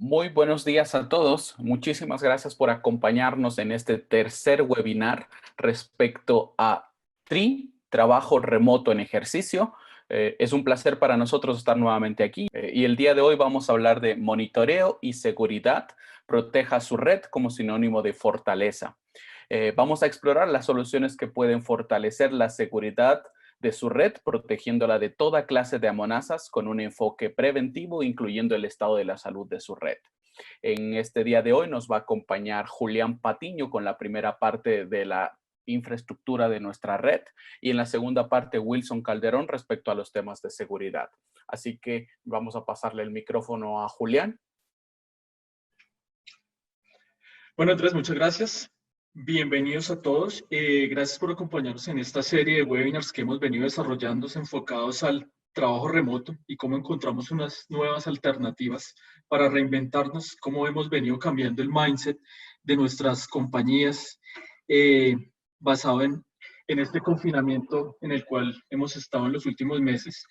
Muy buenos días a todos. Muchísimas gracias por acompañarnos en este tercer webinar respecto a trabajo remoto en ejercicio. Es un placer para nosotros estar nuevamente aquí y el día de hoy vamos a hablar de monitoreo y seguridad. Proteja su red como sinónimo de fortaleza. Vamos a explorar las soluciones que pueden fortalecer la seguridad de su red, protegiéndola de toda clase de amenazas con un enfoque preventivo, incluyendo el estado de la salud de su red. En este día de hoy nos va a acompañar Julián Patiño con la primera parte de la infraestructura de nuestra red y en la segunda parte Wilson Calderón respecto a los temas de seguridad. Así que vamos a pasarle el micrófono a Julián. Bueno, Andrés, muchas gracias. Bienvenidos a todos. Gracias por acompañarnos en esta serie de webinars que hemos venido desarrollando enfocados al trabajo remoto y cómo encontramos unas nuevas alternativas para reinventarnos, cómo hemos venido cambiando el mindset de nuestras compañías basado en este confinamiento en el cual hemos estado en los últimos meses.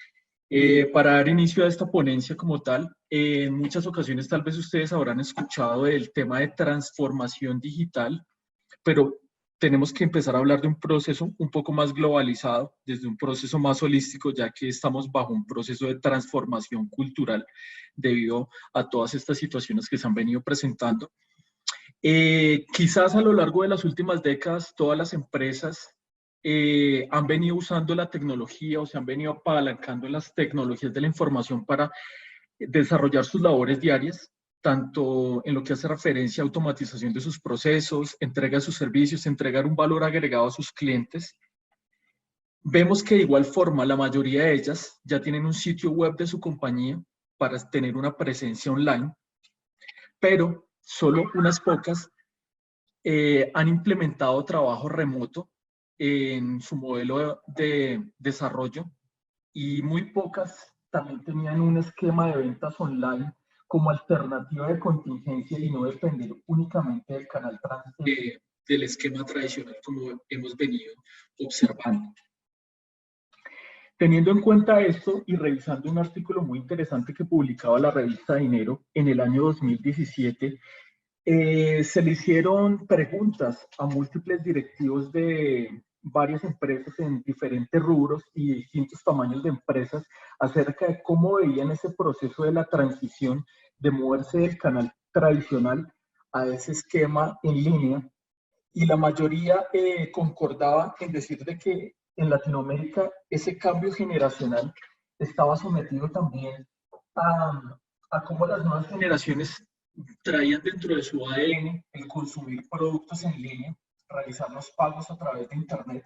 Para dar inicio a esta ponencia como tal, en muchas ocasiones tal vez ustedes habrán escuchado del tema de transformación digital, pero tenemos que empezar a hablar de un proceso un poco más globalizado, desde un proceso más holístico, ya que estamos bajo un proceso de transformación cultural debido a todas estas situaciones que se han venido presentando. Quizás a lo largo de las últimas décadas, todas las empresas han venido usando la tecnología o se han venido apalancando en las tecnologías de la información para desarrollar sus labores diarias, tanto en lo que hace referencia a automatización de sus procesos, entrega de sus servicios, entregar un valor agregado a sus clientes. Vemos que de igual forma la mayoría de ellas ya tienen un sitio web de su compañía para tener una presencia online, pero solo unas pocas han implementado trabajo remoto en su modelo de desarrollo y muy pocas también tenían un esquema de ventas online como alternativa de contingencia y no depender únicamente del canal del esquema tradicional como hemos venido observando. Teniendo en cuenta esto y revisando un artículo muy interesante que publicaba la revista Dinero en el año 2017, se le hicieron preguntas a múltiples directivos de varias empresas en diferentes rubros y distintos tamaños de empresas acerca de cómo veían ese proceso de la transición de moverse del canal tradicional a ese esquema en línea. Y la mayoría concordaba en decir de que en Latinoamérica ese cambio generacional estaba sometido también a cómo las nuevas generaciones traían dentro de su ADN el consumir productos en línea, realizar los pagos a través de Internet,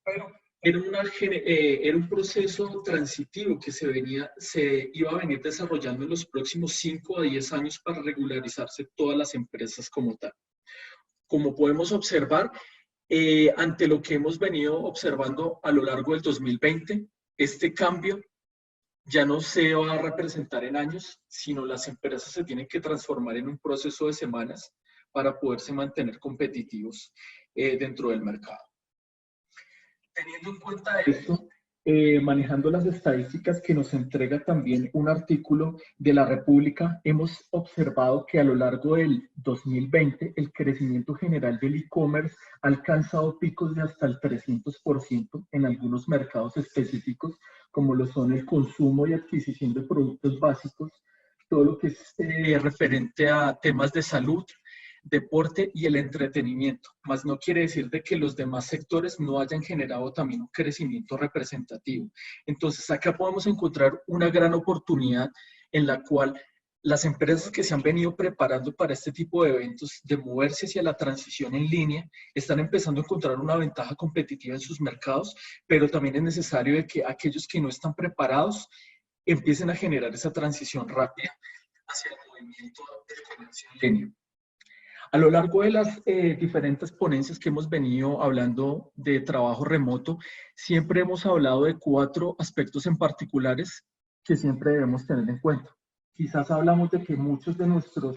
pero era un proceso transitivo que se iba a venir desarrollando en los próximos 5 a 10 años para regularizarse todas las empresas como tal. Como podemos observar, ante lo que hemos venido observando a lo largo del 2020, este cambio ya no se va a representar en años, sino las empresas se tienen que transformar en un proceso de semanas para poderse mantener competitivos dentro del mercado. Teniendo en cuenta esto, manejando las estadísticas que nos entrega también un artículo de la República, hemos observado que a lo largo del 2020 el crecimiento general del e-commerce ha alcanzado picos de hasta el 300% en algunos mercados específicos, como lo son el consumo y adquisición de productos básicos, todo lo que es referente a temas de salud, deporte y el entretenimiento, más no quiere decir de que los demás sectores no hayan generado también un crecimiento representativo. Entonces acá podemos encontrar una gran oportunidad en la cual las empresas que se han venido preparando para este tipo de eventos, de moverse hacia la transición en línea, están empezando a encontrar una ventaja competitiva en sus mercados, pero también es necesario de que aquellos que no están preparados empiecen a generar esa transición rápida hacia el movimiento del comercio en línea. A lo largo de las diferentes ponencias que hemos venido hablando de trabajo remoto, siempre hemos hablado de 4 aspectos en particulares que siempre debemos tener en cuenta. Quizás hablamos de que muchos de nuestros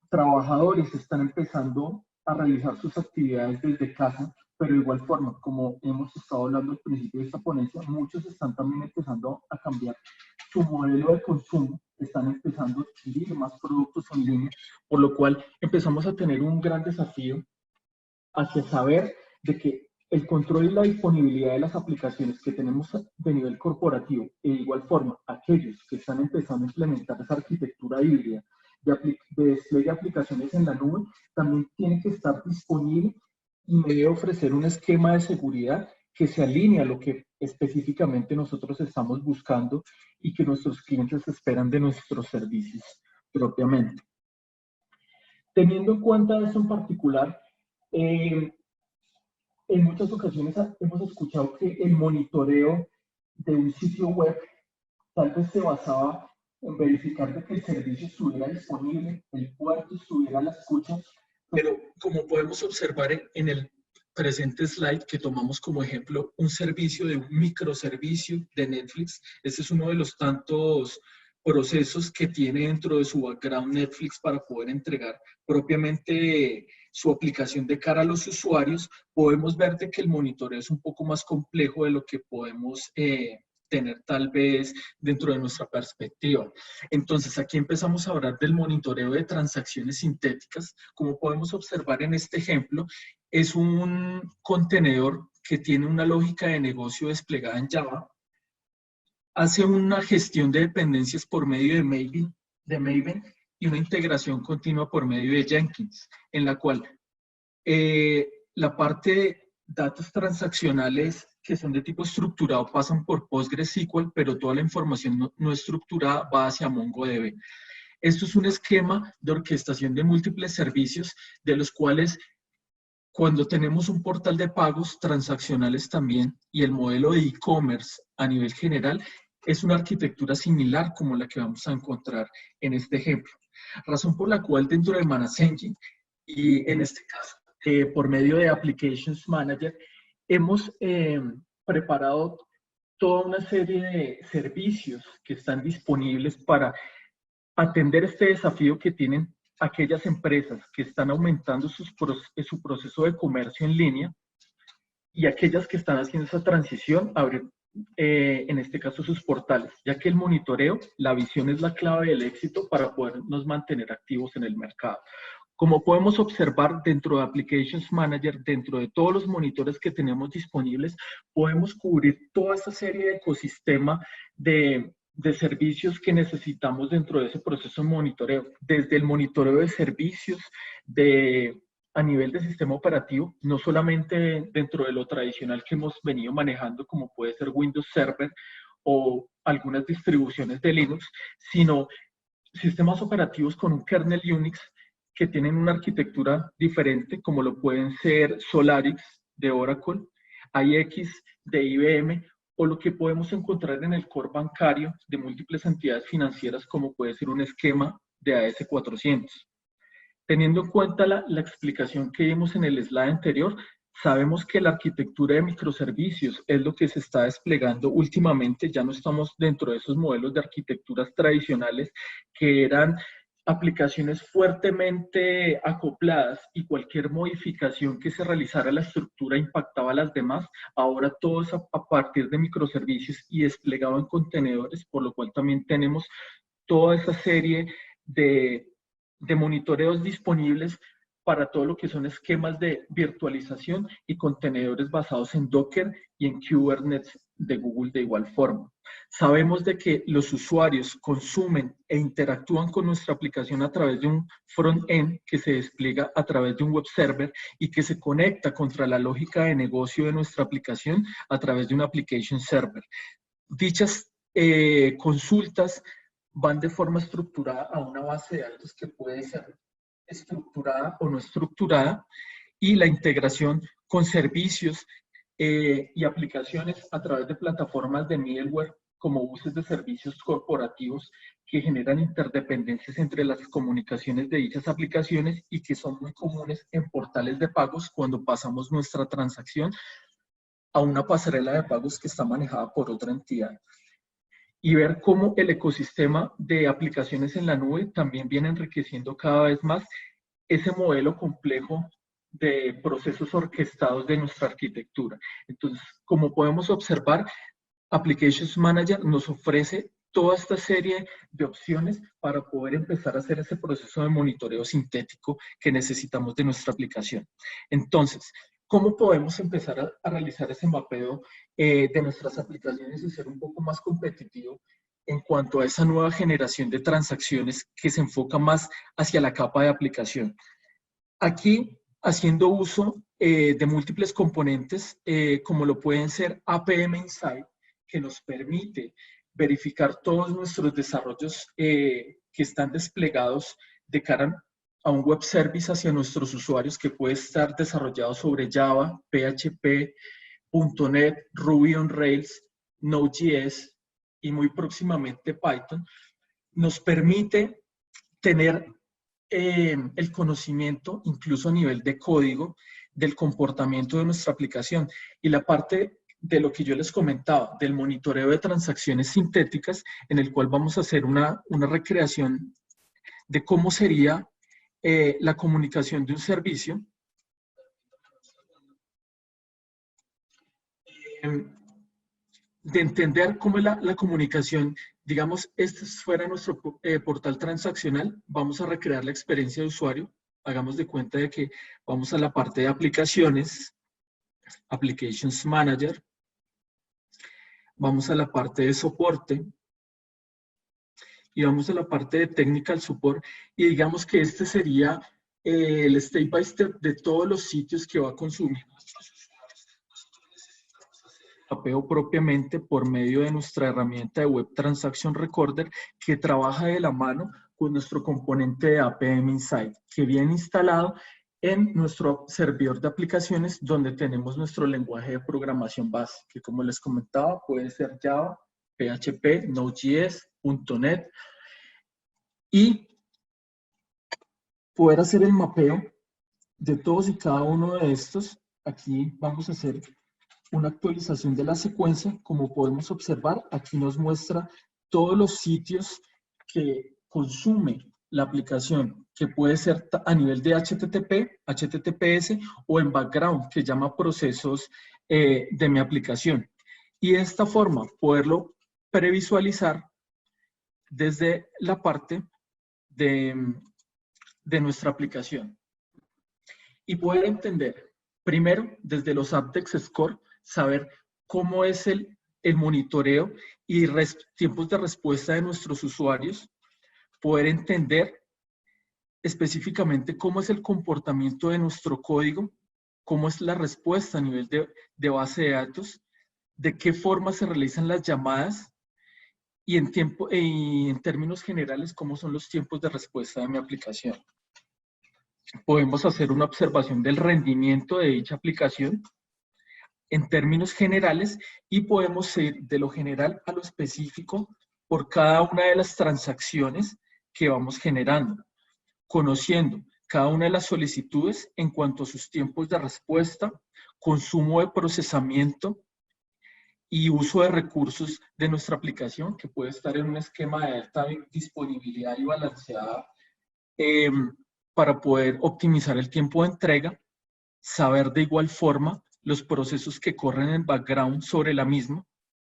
trabajadores están empezando a realizar sus actividades desde casa pero de igual forma, como hemos estado hablando al principio de esta ponencia, muchos están también empezando a cambiar su modelo de consumo, están empezando a adquirir más productos en línea, por lo cual empezamos a tener un gran desafío hacia saber de que el control y la disponibilidad de las aplicaciones que tenemos de nivel corporativo, e de igual forma, aquellos que están empezando a implementar esa arquitectura híbrida de despliegue de aplicaciones en la nube, también tiene que estar disponible y me debe ofrecer un esquema de seguridad que se alinee a lo que específicamente nosotros estamos buscando y que nuestros clientes esperan de nuestros servicios propiamente. Teniendo en cuenta eso en particular, en muchas ocasiones hemos escuchado que el monitoreo de un sitio web tal vez se basaba en verificar de que el servicio estuviera disponible, el puerto estuviera a la escucha, pero como podemos observar en el presente slide que tomamos como ejemplo un servicio de un microservicio de Netflix, ese es uno de los tantos procesos que tiene dentro de su background Netflix para poder entregar propiamente su aplicación de cara a los usuarios, podemos ver de que el monitoreo es un poco más complejo de lo que podemos tener tal vez dentro de nuestra perspectiva. Entonces, aquí empezamos a hablar del monitoreo de transacciones sintéticas. Como podemos observar en este ejemplo, es un contenedor que tiene una lógica de negocio desplegada en Java, hace una gestión de dependencias por medio de Maven y una integración continua por medio de Jenkins, en la cual la parte de datos transaccionales que son de tipo estructurado pasan por PostgreSQL, pero toda la información no estructurada va hacia MongoDB. Esto es un esquema de orquestación de múltiples servicios, de los cuales cuando tenemos un portal de pagos transaccionales también y el modelo de e-commerce a nivel general, es una arquitectura similar como la que vamos a encontrar en este ejemplo. Razón por la cual dentro de Manage Engine, y en este caso por medio de Applications Manager, hemos preparado toda una serie de servicios que están disponibles para atender este desafío que tienen aquellas empresas que están aumentando su proceso de comercio en línea y aquellas que están haciendo esa transición a abrir, en este caso, sus portales, ya que el monitoreo, la visión es la clave del éxito para podernos mantener activos en el mercado. Como podemos observar dentro de Applications Manager, dentro de todos los monitores que tenemos disponibles, podemos cubrir toda esa serie de ecosistema de servicios que necesitamos dentro de ese proceso de monitoreo. Desde el monitoreo de servicios a nivel de sistema operativo, no solamente dentro de lo tradicional que hemos venido manejando, como puede ser Windows Server o algunas distribuciones de Linux, sino sistemas operativos con un kernel Unix que tienen una arquitectura diferente, como lo pueden ser Solaris de Oracle, IX de IBM, o lo que podemos encontrar en el core bancario de múltiples entidades financieras, como puede ser un esquema de AS400. Teniendo en cuenta la explicación que vimos en el slide anterior, sabemos que la arquitectura de microservicios es lo que se está desplegando últimamente. Ya no estamos dentro de esos modelos de arquitecturas tradicionales que eran aplicaciones fuertemente acopladas y cualquier modificación que se realizara a la estructura impactaba a las demás. Ahora todo es a partir de microservicios y desplegado en contenedores, por lo cual también tenemos toda esa serie de monitoreos disponibles para todo lo que son esquemas de virtualización y contenedores basados en Docker y en Kubernetes de Google de igual forma. Sabemos de que los usuarios consumen e interactúan con nuestra aplicación a través de un front-end que se despliega a través de un web server y que se conecta contra la lógica de negocio de nuestra aplicación a través de un application server. Dichas consultas van de forma estructurada a una base de datos que puede ser estructurada o no estructurada, y la integración con servicios y aplicaciones a través de plataformas de middleware como buses de servicios corporativos que generan interdependencias entre las comunicaciones de dichas aplicaciones y que son muy comunes en portales de pagos cuando pasamos nuestra transacción a una pasarela de pagos que está manejada por otra entidad. Y ver cómo el ecosistema de aplicaciones en la nube también viene enriqueciendo cada vez más ese modelo complejo de procesos orquestados de nuestra arquitectura. Entonces, como podemos observar, Applications Manager nos ofrece toda esta serie de opciones para poder empezar a hacer ese proceso de monitoreo sintético que necesitamos de nuestra aplicación. Entonces, ¿cómo podemos empezar a realizar ese mapeo de nuestras aplicaciones y ser un poco más competitivo en cuanto a esa nueva generación de transacciones que se enfoca más hacia la capa de aplicación? Aquí, haciendo uso de múltiples componentes, como lo pueden ser APM Insight, que nos permite verificar todos nuestros desarrollos que están desplegados de cara a un web service hacia nuestros usuarios, que puede estar desarrollado sobre Java, PHP, .NET, Ruby on Rails, Node.js y muy próximamente Python. Nos permite tener el conocimiento, incluso a nivel de código, del comportamiento de nuestra aplicación. Y la parte de lo que yo les comentaba, del monitoreo de transacciones sintéticas, en el cual vamos a hacer una recreación de cómo sería la comunicación de un servicio. De entender cómo es la comunicación. Digamos, este fuera nuestro portal transaccional, vamos a recrear la experiencia de usuario. Hagamos de cuenta de que vamos a la parte de aplicaciones, Applications Manager, vamos a la parte de soporte y vamos a la parte de Technical Support, y digamos que este sería el step by step de todos los sitios que va a consumir mapeo propiamente por medio de nuestra herramienta de Web Transaction Recorder, que trabaja de la mano con nuestro componente de APM Insight, que viene instalado en nuestro servidor de aplicaciones, donde tenemos nuestro lenguaje de programación base, que como les comentaba, puede ser Java, PHP, Node.js, .NET, y poder hacer el mapeo de todos y cada uno de estos. Aquí vamos a hacer una actualización de la secuencia. Como podemos observar, aquí nos muestra todos los sitios que consume la aplicación, que puede ser a nivel de HTTP, HTTPS o en background, que llama procesos de mi aplicación. Y de esta forma, poderlo previsualizar desde la parte de nuestra aplicación. Y poder entender, primero, desde los Apdex Score, saber cómo es el monitoreo y tiempos de respuesta de nuestros usuarios, poder entender específicamente cómo es el comportamiento de nuestro código, cómo es la respuesta a nivel de base de datos, de qué forma se realizan las llamadas y en términos generales, cómo son los tiempos de respuesta de mi aplicación. Podemos hacer una observación del rendimiento de dicha aplicación en términos generales, y podemos ir de lo general a lo específico por cada una de las transacciones que vamos generando, conociendo cada una de las solicitudes en cuanto a sus tiempos de respuesta, consumo de procesamiento y uso de recursos de nuestra aplicación, que puede estar en un esquema de alta disponibilidad y balanceada para poder optimizar el tiempo de entrega, saber de igual forma los procesos que corren en background sobre la misma.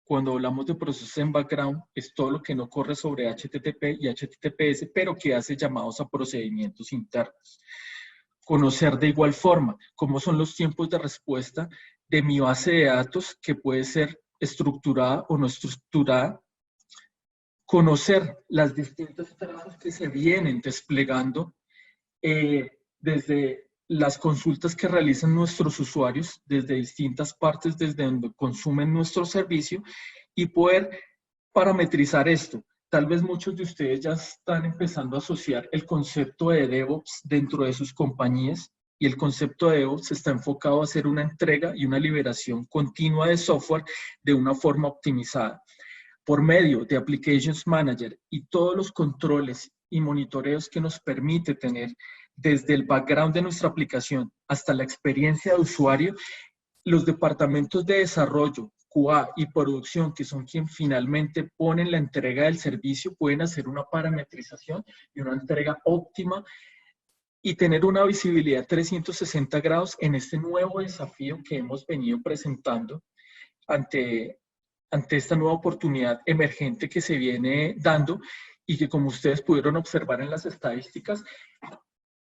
Cuando hablamos de procesos en background, es todo lo que no corre sobre HTTP y HTTPS, pero que hace llamados a procedimientos internos. Conocer de igual forma cómo son los tiempos de respuesta de mi base de datos, que puede ser estructurada o no estructurada. Conocer las distintas trabas que se vienen desplegando desde las consultas que realizan nuestros usuarios desde distintas partes, desde donde consumen nuestro servicio, y poder parametrizar esto. Tal vez muchos de ustedes ya están empezando a asociar el concepto de DevOps dentro de sus compañías, y el concepto de DevOps está enfocado a hacer una entrega y una liberación continua de software de una forma optimizada. Por medio de Applications Manager y todos los controles y monitoreos que nos permite tener desde el background de nuestra aplicación hasta la experiencia de usuario, los departamentos de desarrollo, QA y producción, que son quienes finalmente ponen la entrega del servicio, pueden hacer una parametrización y una entrega óptima y tener una visibilidad 360 grados en este nuevo desafío que hemos venido presentando ante, ante esta nueva oportunidad emergente que se viene dando y que, como ustedes pudieron observar en las estadísticas,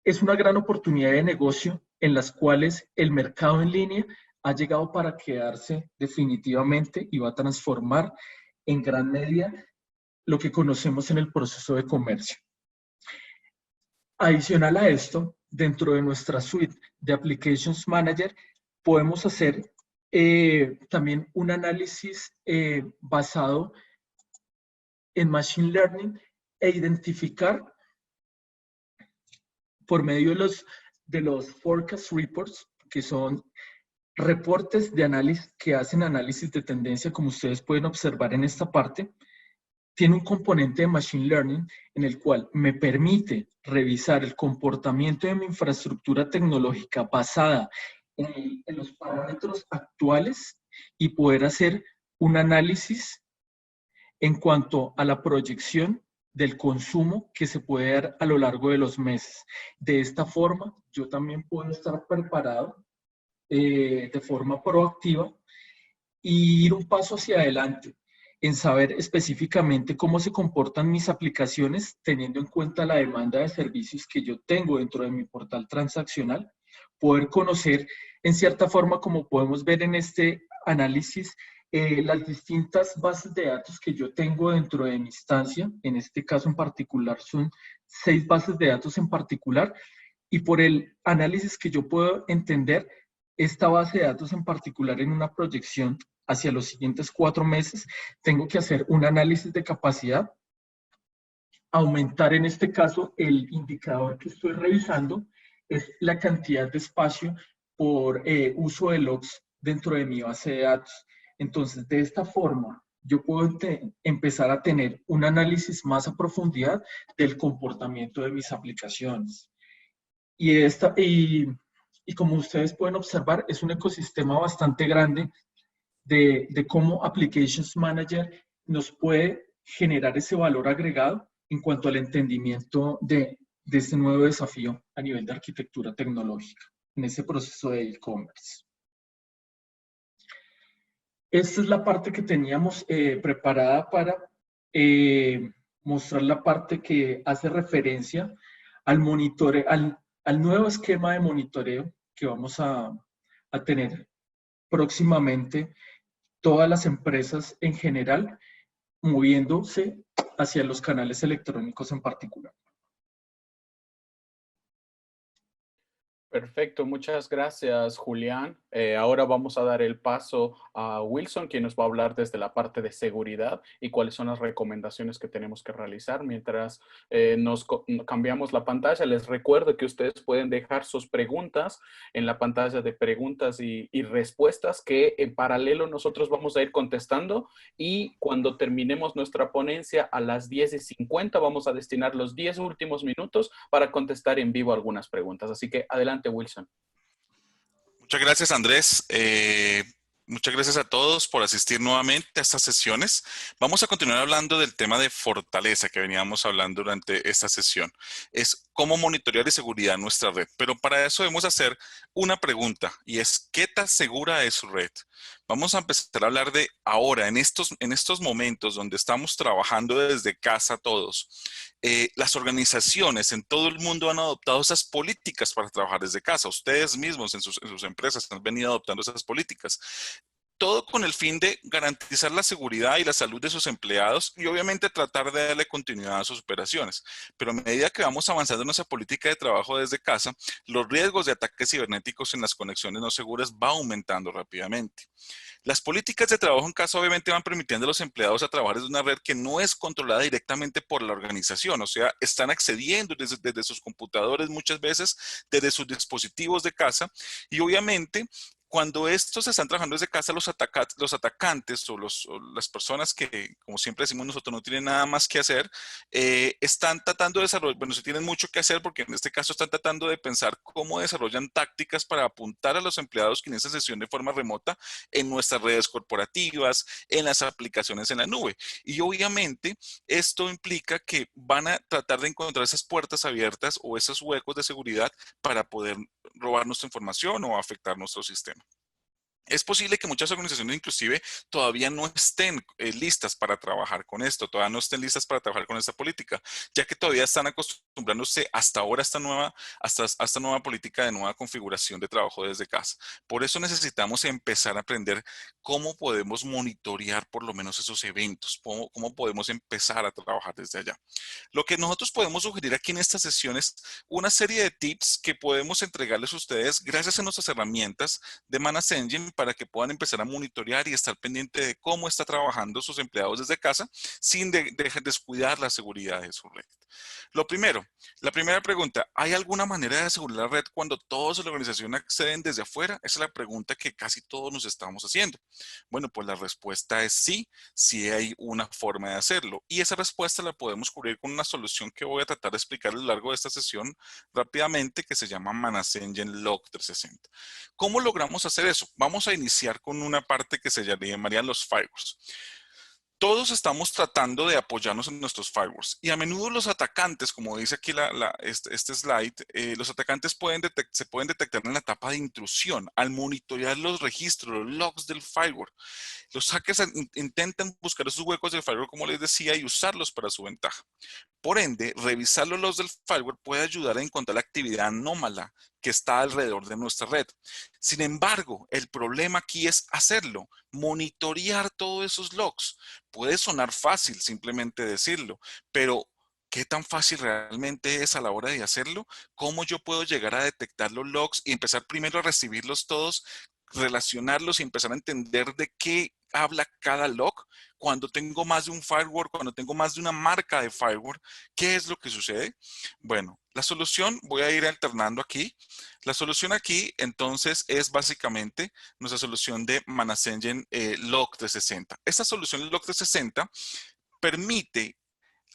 es una gran oportunidad de negocio en las cuales el mercado en línea ha llegado para quedarse definitivamente y va a transformar en gran medida lo que conocemos en el proceso de comercio. Adicional a esto, dentro de nuestra suite de Applications Manager, podemos hacer también un análisis basado en Machine Learning e identificar por medio de los Forecast Reports, que son reportes de análisis que hacen análisis de tendencia, como ustedes pueden observar en esta parte, tiene un componente de Machine Learning en el cual me permite revisar el comportamiento de mi infraestructura tecnológica basada en los parámetros actuales y poder hacer un análisis en cuanto a la proyección del consumo que se puede dar a lo largo de los meses. De esta forma, yo también puedo estar preparado de forma proactiva y ir un paso hacia adelante en saber específicamente cómo se comportan mis aplicaciones, teniendo en cuenta la demanda de servicios que yo tengo dentro de mi portal transaccional, poder conocer en cierta forma, como podemos ver en este análisis, las distintas bases de datos que yo tengo dentro de mi instancia. En este caso en particular son 6 bases de datos en particular, y por el análisis que yo puedo entender esta base de datos en particular en una proyección hacia los siguientes 4 meses, tengo que hacer un análisis de capacidad, aumentar en este caso el indicador que estoy revisando, es la cantidad de espacio por uso de logs dentro de mi base de datos. Entonces, de esta forma, yo puedo empezar a tener un análisis más a profundidad del comportamiento de mis aplicaciones. Y como ustedes pueden observar, es un ecosistema bastante grande de cómo Applications Manager nos puede generar ese valor agregado en cuanto al entendimiento de este nuevo desafío a nivel de arquitectura tecnológica en ese proceso de e-commerce. Esta es la parte que teníamos preparada para mostrar la parte que hace referencia al monitoreo, al nuevo esquema de monitoreo que vamos a tener próximamente todas las empresas en general, moviéndose hacia los canales electrónicos en particular. Perfecto, muchas gracias, Julián. Ahora vamos a dar el paso a Wilson, quien nos va a hablar desde la parte de seguridad y cuáles son las recomendaciones que tenemos que realizar. Mientras cambiamos la pantalla, les recuerdo que ustedes pueden dejar sus preguntas en la pantalla de preguntas y respuestas, que en paralelo nosotros vamos a ir contestando, y cuando terminemos nuestra ponencia a las 10:50 vamos a destinar los 10 últimos minutos para contestar en vivo algunas preguntas. Así que adelante, Wilson. Muchas gracias, Andrés. Muchas gracias a todos por asistir nuevamente a estas sesiones. Vamos a continuar hablando del tema de fortaleza que veníamos hablando durante esta sesión. Es cómo monitorear y seguridad nuestra red. Pero para eso debemos hacer una pregunta, y es: ¿qué tan segura es su red? Vamos a empezar a hablar de ahora, en estos momentos donde estamos trabajando desde casa todos. Las organizaciones en todo el mundo han adoptado esas políticas para trabajar desde casa. Ustedes mismos en sus empresas han venido adoptando esas políticas. Todo con el fin de garantizar la seguridad y la salud de sus empleados y obviamente tratar de darle continuidad a sus operaciones. Pero a medida que vamos avanzando en nuestra política de trabajo desde casa, los riesgos de ataques cibernéticos en las conexiones no seguras va aumentando rápidamente. Las políticas de trabajo en casa obviamente van permitiendo a los empleados a trabajar desde una red que no es controlada directamente por la organización, o sea, están accediendo desde sus computadores muchas veces, desde sus dispositivos de casa, y obviamente Cuando estos están trabajando desde casa, los atacantes o las personas que, como siempre decimos nosotros, no tienen nada más que hacer, están tratando de desarrollar, bueno, sí tienen mucho que hacer porque en este caso están tratando de pensar cómo desarrollan tácticas para apuntar a los empleados que inician sesión de forma remota en nuestras redes corporativas, en las aplicaciones en la nube. Y obviamente esto implica que van a tratar de encontrar esas puertas abiertas o esos huecos de seguridad para poder robar nuestra información o afectar nuestro sistema. Es posible que muchas organizaciones inclusive todavía no estén listas para trabajar con esto, todavía no estén listas para trabajar con esta política, ya que todavía están acostumbrándose hasta ahora a esta nueva política de nueva configuración de trabajo desde casa. Por eso necesitamos empezar a aprender cómo podemos monitorear por lo menos esos eventos, cómo podemos empezar a trabajar desde allá. Lo que nosotros podemos sugerir aquí en esta sesión es una serie de tips que podemos entregarles a ustedes gracias a nuestras herramientas de Manage Engine para que puedan empezar a monitorear y estar pendiente de cómo está trabajando sus empleados desde casa sin descuidar la seguridad de su red. Lo primero, la primera pregunta, ¿hay alguna manera de asegurar la red cuando todos en la organización acceden desde afuera? Esa es la pregunta que casi todos nos estamos haciendo. Bueno, pues la respuesta es sí, sí hay una forma de hacerlo. Y esa respuesta la podemos cubrir con una solución que voy a tratar de explicar a lo largo de esta sesión rápidamente, que se llama Manage Engine Log 360. ¿Cómo logramos hacer eso? Vamos a iniciar con una parte que se llamaría los firewalls. Todos estamos tratando de apoyarnos en nuestros firewalls y a menudo los atacantes, como dice aquí este slide, los atacantes se pueden detectar en la etapa de intrusión al monitorear los registros, los logs del firewall. Los hackers intentan buscar esos huecos del firewall, como les decía, y usarlos para su ventaja. Por ende, revisar los logs del firewall puede ayudar a encontrar la actividad anómala que está alrededor de nuestra red. Sin embargo, el problema aquí es hacerlo, monitorear todos esos logs. Puede sonar fácil simplemente decirlo, pero ¿qué tan fácil realmente es a la hora de hacerlo? ¿Cómo yo puedo llegar a detectar los logs y empezar primero a recibirlos todos, relacionarlos y empezar a entender de qué habla cada log? Cuando tengo más de un firewall, cuando tengo más de una marca de firewall, ¿qué es lo que sucede? Bueno, la solución, voy a ir alternando aquí. La solución aquí, entonces, es básicamente nuestra solución de Manage Engine Log 360. Esta solución Log 360 permite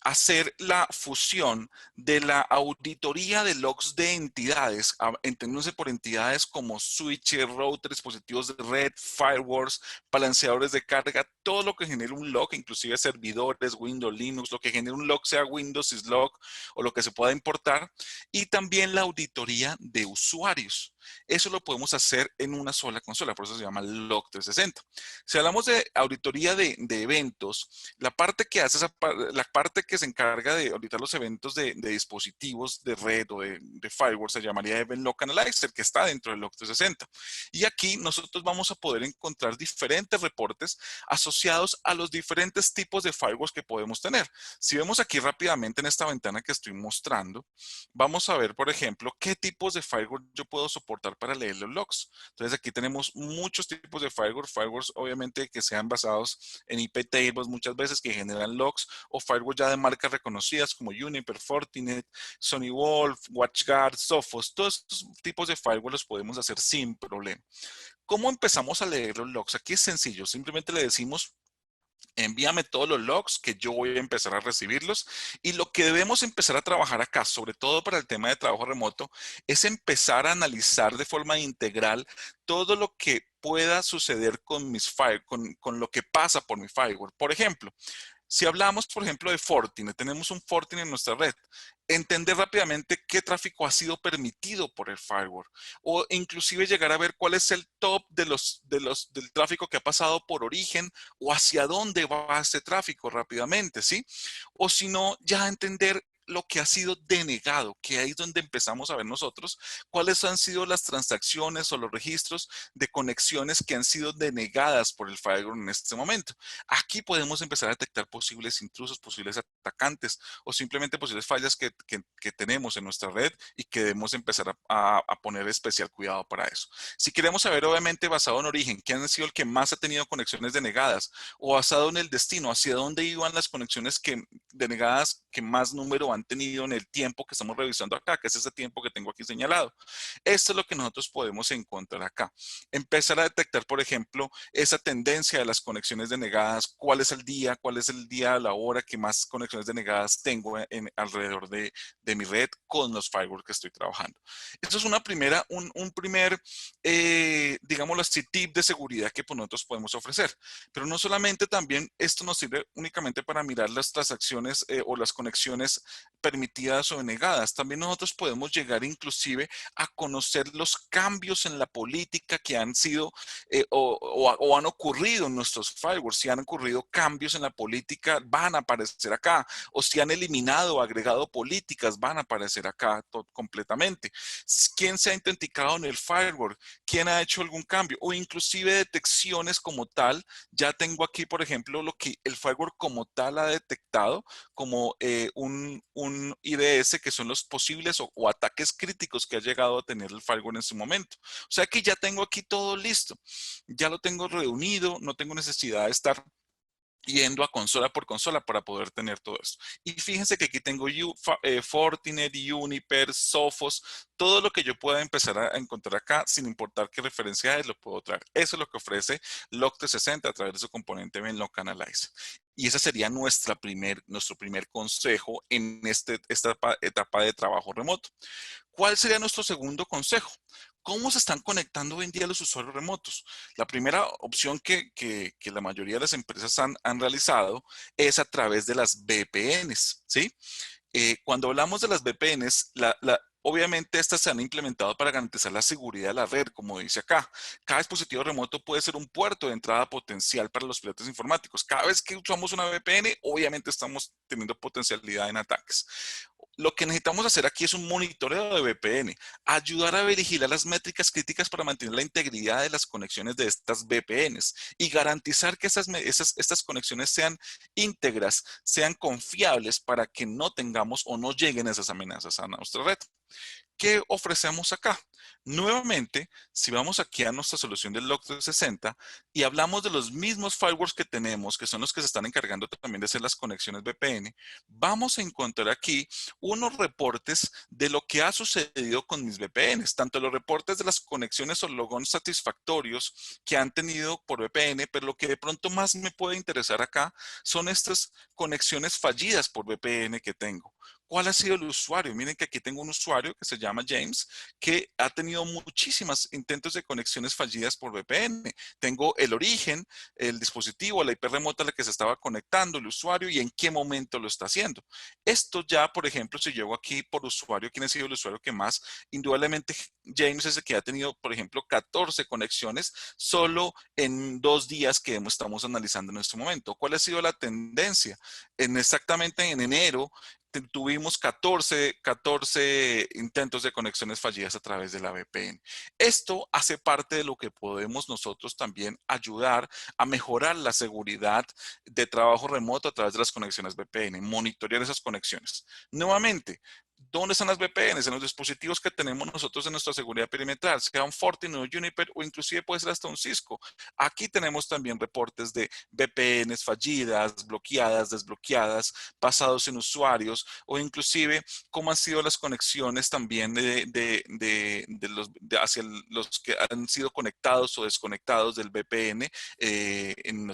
hacer la fusión de la auditoría de logs de entidades, entendiéndose por entidades como switches, routers, dispositivos de red, firewalls, balanceadores de carga, todo lo que genere un log, inclusive servidores, Windows, Linux, lo que genere un log, sea Windows, syslog o lo que se pueda importar, y también la auditoría de usuarios. Eso lo podemos hacer en una sola consola, por eso se llama Log 360. Si hablamos de auditoría de eventos, la parte que hace la parte que se encarga de auditar los eventos de dispositivos de red o de firewall se llamaría Event Log Analyzer, que está dentro del Log 360. Y aquí nosotros vamos a poder encontrar diferentes reportes asociados a los diferentes tipos de firewalls que podemos tener. Si vemos aquí rápidamente en esta ventana que estoy mostrando, vamos a ver, por ejemplo, qué tipos de firewall yo puedo soportar para leer los logs. Entonces aquí tenemos muchos tipos de firewalls obviamente que sean basados en IP tables muchas veces que generan logs, o firewalls ya de marcas reconocidas como Juniper, Fortinet, Sony Wolf, WatchGuard, Sophos. Todos estos tipos de firewalls los podemos hacer sin problema. ¿Cómo empezamos a leer los logs? Aquí es sencillo, simplemente le decimos: envíame todos los logs que yo voy a empezar a recibirlos, y lo que debemos empezar a trabajar acá, sobre todo para el tema de trabajo remoto, es empezar a analizar de forma integral todo lo que pueda suceder con con lo que pasa por mi firewall. Por ejemplo, si hablamos, por ejemplo, de Fortinet, tenemos un Fortinet en nuestra red, entender rápidamente qué tráfico ha sido permitido por el firewall, o inclusive llegar a ver cuál es el top del tráfico que ha pasado por origen, o hacia dónde va ese tráfico rápidamente, ¿sí? O si no, ya entender lo que ha sido denegado, que ahí es donde empezamos a ver nosotros cuáles han sido las transacciones o los registros de conexiones que han sido denegadas por el firewall en este momento. Aquí podemos empezar a detectar posibles intrusos, posibles atacantes o simplemente posibles fallas que tenemos en nuestra red y que debemos empezar a poner especial cuidado para eso. Si queremos saber, obviamente, basado en origen, quién ha sido el que más ha tenido conexiones denegadas, o basado en el destino, hacia dónde iban las conexiones denegadas que más número han han tenido en el tiempo que estamos revisando acá, que es ese tiempo que tengo aquí señalado. Esto es lo que nosotros podemos encontrar acá. Empezar a detectar, por ejemplo, esa tendencia de las conexiones denegadas, cuál es el día, la hora que más conexiones denegadas tengo alrededor de mi red con los firewalls que estoy trabajando. Esto es un primer, digámoslo así, tip de seguridad que pues, nosotros podemos ofrecer. Pero no solamente también esto nos sirve únicamente para mirar las transacciones o las conexiones permitidas o denegadas. También nosotros podemos llegar inclusive a conocer los cambios en la política que han sido o han ocurrido en nuestros firewalls. Si han ocurrido cambios en la política, van a aparecer acá. O si han eliminado o agregado políticas, van a aparecer acá completamente. ¿Quién se ha autenticado en el firewall? ¿Quién ha hecho algún cambio? O inclusive detecciones como tal. Ya tengo aquí, por ejemplo, lo que el firewall como tal ha detectado como un IDS, que son los posibles o ataques críticos que ha llegado a tener el firewall en su momento. O sea que ya tengo aquí todo listo. Ya lo tengo reunido, no tengo necesidad de estar yendo a consola por consola para poder tener todo esto. Y fíjense que aquí tengo Fortinet, Juniper, Sophos, todo lo que yo pueda empezar a encontrar acá, sin importar qué referencia es, lo puedo traer. Eso es lo que ofrece Log360 a través de su componente Venlock Analyze. Y ese sería nuestro primer consejo en esta etapa de trabajo remoto. ¿Cuál sería nuestro segundo consejo? ¿Cómo se están conectando hoy en día los usuarios remotos? La primera opción que la mayoría de las empresas han realizado es a través de las VPNs, ¿sí? Cuando hablamos de las VPNs, obviamente estas se han implementado para garantizar la seguridad de la red, como dice acá. Cada dispositivo remoto puede ser un puerto de entrada potencial para los piratas informáticos. Cada vez que usamos una VPN, obviamente estamos teniendo potencialidad en ataques. Lo que necesitamos hacer aquí es un monitoreo de VPN, ayudar a vigilar las métricas críticas para mantener la integridad de las conexiones de estas VPNs y garantizar que estas conexiones sean íntegras, sean confiables para que no tengamos o no lleguen esas amenazas a nuestra red. ¿Qué ofrecemos acá? Nuevamente, si vamos aquí a nuestra solución del Log360 y hablamos de los mismos firewalls que tenemos, que son los que se están encargando también de hacer las conexiones VPN, vamos a encontrar aquí unos reportes de lo que ha sucedido con mis VPNs, tanto los reportes de las conexiones o logons satisfactorios que han tenido por VPN, pero lo que de pronto más me puede interesar acá son estas conexiones fallidas por VPN que tengo. ¿Cuál ha sido el usuario? Miren que aquí tengo un usuario que se llama James, que ha tenido muchísimos intentos de conexiones fallidas por VPN. Tengo el origen, el dispositivo, la IP remota a la que se estaba conectando, el usuario y en qué momento lo está haciendo. Esto ya, por ejemplo, si llego aquí por usuario, ¿quién ha sido el usuario que más? Indudablemente James es el que ha tenido, por ejemplo, 14 conexiones solo en 2 días que estamos analizando en este momento. ¿Cuál ha sido la tendencia? Exactamente en enero, tuvimos 14 intentos de conexiones fallidas a través de la VPN. Esto hace parte de lo que podemos nosotros también ayudar a mejorar la seguridad de trabajo remoto a través de las conexiones VPN, monitorear esas conexiones. Nuevamente, ¿dónde están las VPNs? En los dispositivos que tenemos nosotros en nuestra seguridad perimetral, sea un Fortinet o Juniper o inclusive puede ser hasta un Cisco. Aquí tenemos también reportes de VPNs fallidas, bloqueadas, desbloqueadas, basados en usuarios o inclusive cómo han sido las conexiones también hacia los que han sido conectados o desconectados del VPN en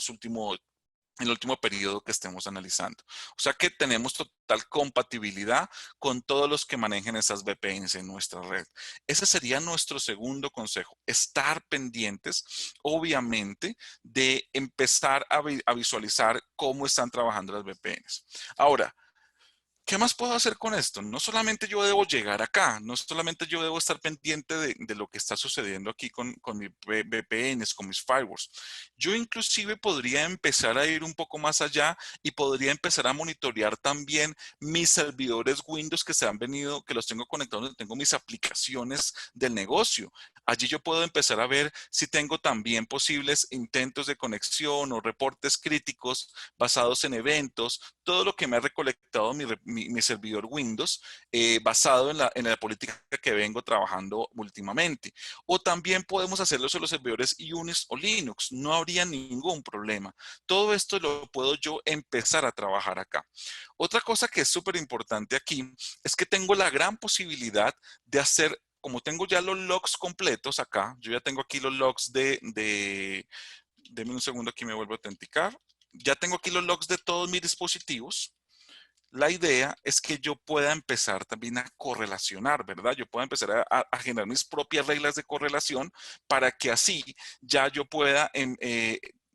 el último periodo que estemos analizando. O sea que tenemos total compatibilidad con todos los que manejen esas VPNs en nuestra red. Ese sería nuestro segundo consejo, estar pendientes, obviamente, de empezar a visualizar cómo están trabajando las VPNs. Ahora, ¿qué más puedo hacer con esto? No solamente yo debo llegar acá, no solamente yo debo estar pendiente de lo que está sucediendo aquí con mis VPNs, con mis firewalls. Yo inclusive podría empezar a ir un poco más allá y podría empezar a monitorear también mis servidores Windows que los tengo conectados, donde tengo mis aplicaciones del negocio. Allí yo puedo empezar a ver si tengo también posibles intentos de conexión o reportes críticos basados en eventos, todo lo que me ha recolectado mi servidor Windows basado en la política que vengo trabajando últimamente. O también podemos hacerlo en los servidores Unix o Linux, no habría ningún problema. Todo esto lo puedo yo empezar a trabajar acá. Otra cosa que es súper importante aquí es que tengo la gran posibilidad de hacer, como tengo ya los logs completos acá, yo ya tengo aquí los logs deme un segundo, aquí me vuelvo a autenticar. Ya tengo aquí los logs de todos mis dispositivos. La idea es que yo pueda empezar también a correlacionar, ¿verdad? Yo pueda empezar a generar mis propias reglas de correlación para que así ya yo pueda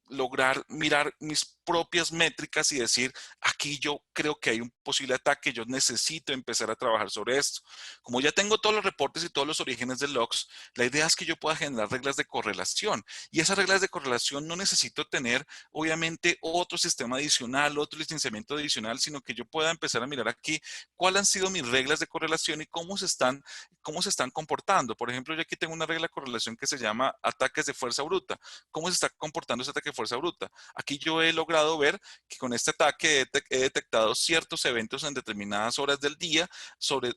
lograr mirar mis propias métricas y decir, aquí yo creo que hay un posible ataque, yo necesito empezar a trabajar sobre esto. Como ya tengo todos los reportes y todos los orígenes de logs, la idea es que yo pueda generar reglas de correlación. Y esas reglas de correlación no necesito tener, obviamente, otro sistema adicional, otro licenciamiento adicional, sino que yo pueda empezar a mirar aquí cuáles han sido mis reglas de correlación y cómo se están comportando. Por ejemplo, yo aquí tengo una regla de correlación que se llama ataques de fuerza bruta. ¿Cómo se está comportando ese ataque de fuerza bruta? Aquí yo he logrado ver que con este ataque he detectado ciertos eventos en determinadas horas del día sobre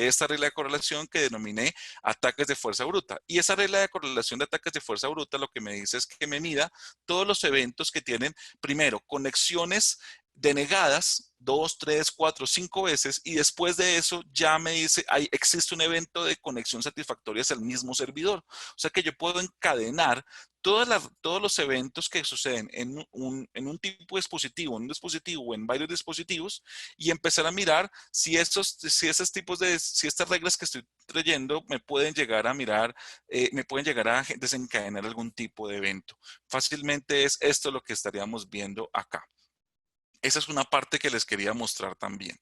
esta regla de correlación que denominé ataques de fuerza bruta. Y esa regla de correlación de ataques de fuerza bruta lo que me dice es que me mida todos los eventos que tienen, primero, conexiones denegadas 2, 3, 4, 5 veces y después de eso ya me dice, existe un evento de conexión satisfactoria hacia el mismo servidor. O sea que yo puedo encadenar todos los eventos que suceden en un tipo de dispositivo, en un dispositivo o en varios dispositivos y empezar a mirar si estas reglas que estoy trayendo me pueden llegar a mirar, me pueden llegar a desencadenar algún tipo de evento. Fácilmente es esto lo que estaríamos viendo acá. Esa es una parte que les quería mostrar también.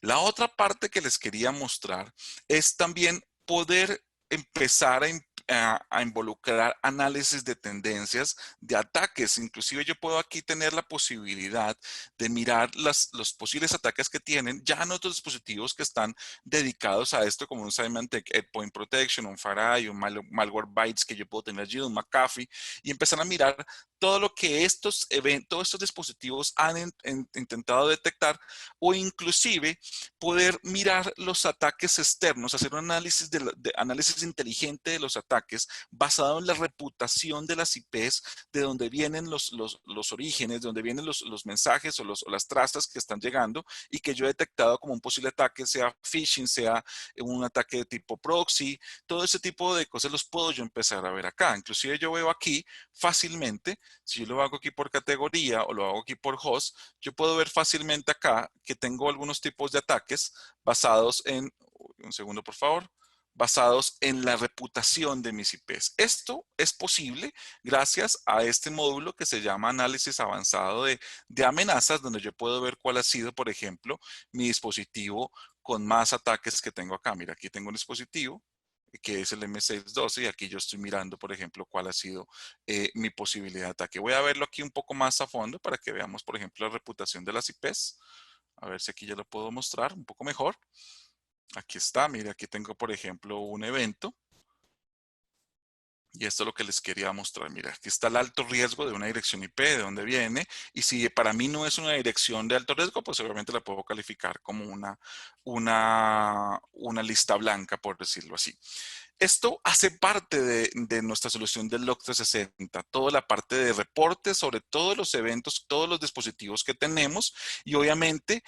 La otra parte que les quería mostrar es también poder empezar a involucrar análisis de tendencias de ataques. Inclusive yo puedo aquí tener la posibilidad de mirar los posibles ataques que tienen ya en otros dispositivos que están dedicados a esto, como un Symantec Endpoint Protection, un FireEye, un Malwarebytes que yo puedo tener allí, un McAfee, y empezar a mirar todo lo que estos dispositivos han intentado detectar o inclusive poder mirar los ataques externos, hacer un análisis, análisis inteligente de los ataques basado en la reputación de las IPs, de donde vienen los orígenes, de donde vienen los mensajes o las trazas que están llegando y que yo he detectado como un posible ataque, sea phishing, sea un ataque de tipo proxy, todo ese tipo de cosas los puedo yo empezar a ver acá. Inclusive yo veo aquí fácilmente, si yo lo hago aquí por categoría o lo hago aquí por host, yo puedo ver fácilmente acá que tengo algunos tipos de ataques basados en, un segundo por favor, basados en la reputación de mis IPs. Esto es posible gracias a este módulo que se llama análisis avanzado de amenazas, donde yo puedo ver cuál ha sido, por ejemplo, mi dispositivo con más ataques que tengo acá. Mira, aquí tengo un dispositivo que es el M612 y aquí yo estoy mirando, por ejemplo, cuál ha sido mi posibilidad de ataque. Voy a verlo aquí un poco más a fondo para que veamos, por ejemplo, la reputación de las IPs. A ver si aquí ya lo puedo mostrar un poco mejor. Aquí está, mire, aquí tengo, por ejemplo, un evento. Y esto es lo que les quería mostrar. Mira, aquí está el alto riesgo de una dirección IP, de dónde viene. Y si para mí no es una dirección de alto riesgo, pues obviamente la puedo calificar como una lista blanca, por decirlo así. Esto hace parte de nuestra solución del Log 360, toda la parte de reportes sobre todos los eventos, todos los dispositivos que tenemos y obviamente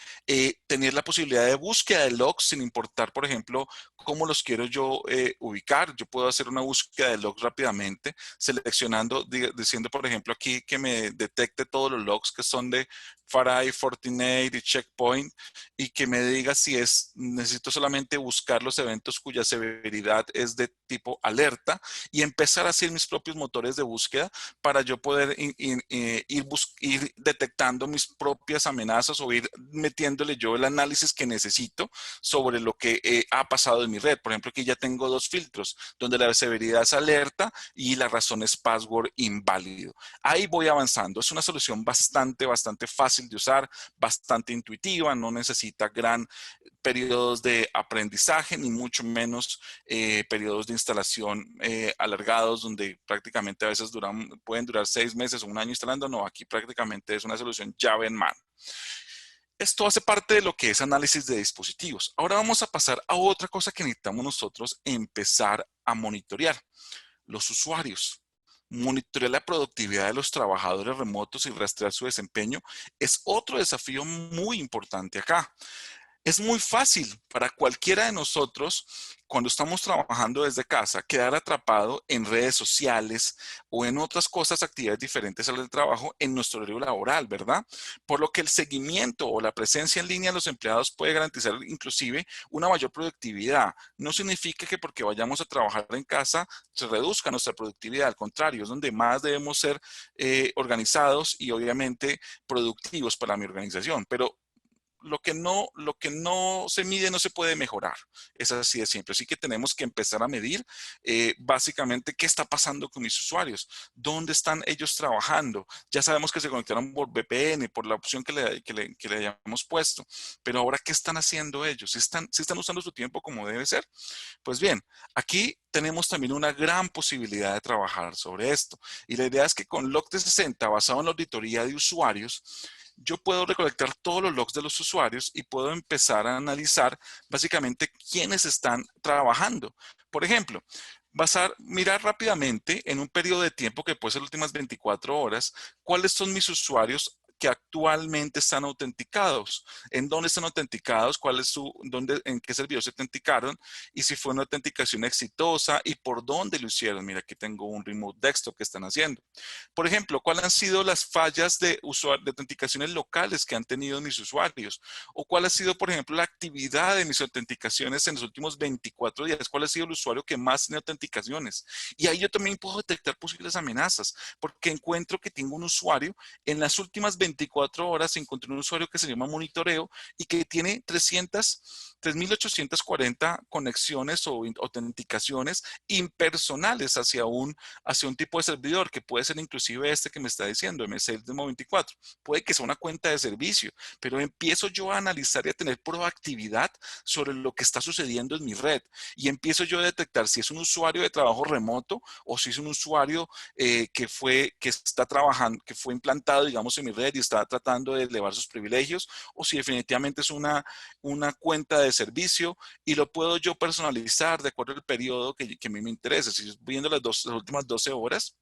tener la posibilidad de búsqueda de logs sin importar, por ejemplo, cómo los quiero yo ubicar. Yo puedo hacer una búsqueda de logs rápidamente, seleccionando, diciendo, por ejemplo, aquí que me detecte todos los logs que son de FireEye, Fortinet y Checkpoint y que me diga si necesito solamente buscar los eventos cuya severidad es de tipo alerta y empezar a hacer mis propios motores de búsqueda para yo poder ir detectando mis propias amenazas o ir metiéndole yo el análisis que necesito sobre lo que ha pasado en mi red. Por ejemplo, aquí ya tengo 2 filtros donde la severidad es alerta y la razón es password inválido. Ahí voy avanzando. Es una solución bastante fácil fácil de usar, bastante intuitiva, no necesita gran periodos de aprendizaje, ni mucho menos periodos de instalación alargados, donde prácticamente a veces pueden durar 6 meses o un año instalando. No, aquí prácticamente es una solución llave en mano. Esto hace parte de lo que es análisis de dispositivos. Ahora vamos a pasar a otra cosa que necesitamos nosotros empezar a monitorear: los usuarios. Monitorear la productividad de los trabajadores remotos y rastrear su desempeño es otro desafío muy importante acá. Es muy fácil para cualquiera de nosotros, cuando estamos trabajando desde casa, quedar atrapado en redes sociales o en otras cosas, actividades diferentes al del trabajo en nuestro horario laboral, ¿verdad? Por lo que el seguimiento o la presencia en línea de los empleados puede garantizar inclusive una mayor productividad. No significa que porque vayamos a trabajar en casa se reduzca nuestra productividad. Al contrario, es donde más debemos ser organizados y obviamente productivos para mi organización. Pero lo que no se mide no se puede mejorar. Es así de simple. Así que tenemos que empezar a medir básicamente qué está pasando con mis usuarios, dónde están ellos trabajando. Ya sabemos que se conectaron por VPN, por la opción que le hayamos puesto, pero ahora, ¿qué están haciendo ellos? ¿Si están usando su tiempo como debe ser? Pues bien, aquí tenemos también una gran posibilidad de trabajar sobre esto. Y la idea es que con Log360, basado en la auditoría de usuarios, yo puedo recolectar todos los logs de los usuarios y puedo empezar a analizar básicamente quiénes están trabajando. Por ejemplo, mirar rápidamente en un periodo de tiempo que puede ser las últimas 24 horas, cuáles son mis usuarios que actualmente están autenticados, en dónde están autenticados, en qué servidor se autenticaron, y si fue una autenticación exitosa y por dónde lo hicieron. Mira, aquí tengo un remote desktop que están haciendo. Por ejemplo, ¿cuáles han sido las fallas de autenticaciones locales que han tenido mis usuarios? ¿O cuál ha sido, por ejemplo, la actividad de mis autenticaciones en los últimos 24 días? ¿Cuál ha sido el usuario que más tiene autenticaciones? Y ahí yo también puedo detectar posibles amenazas, porque encuentro que tengo un usuario en las últimas 24 horas. Encontré un usuario que se llama Monitoreo y que tiene 3.840 conexiones o autenticaciones impersonales hacia un tipo de servidor, que puede ser inclusive este que me está diciendo, M6 Demo 24. Puede que sea una cuenta de servicio, pero empiezo yo a analizar y a tener proactividad sobre lo que está sucediendo en mi red. Y empiezo yo a detectar si es un usuario de trabajo remoto o si es un usuario que está trabajando, que fue implantado, digamos, en mi red y está tratando de elevar sus privilegios, o si definitivamente es una cuenta de servicio, y lo puedo yo personalizar de acuerdo al periodo que a mí me interesa. Si estoy viendo las últimas 12 horas,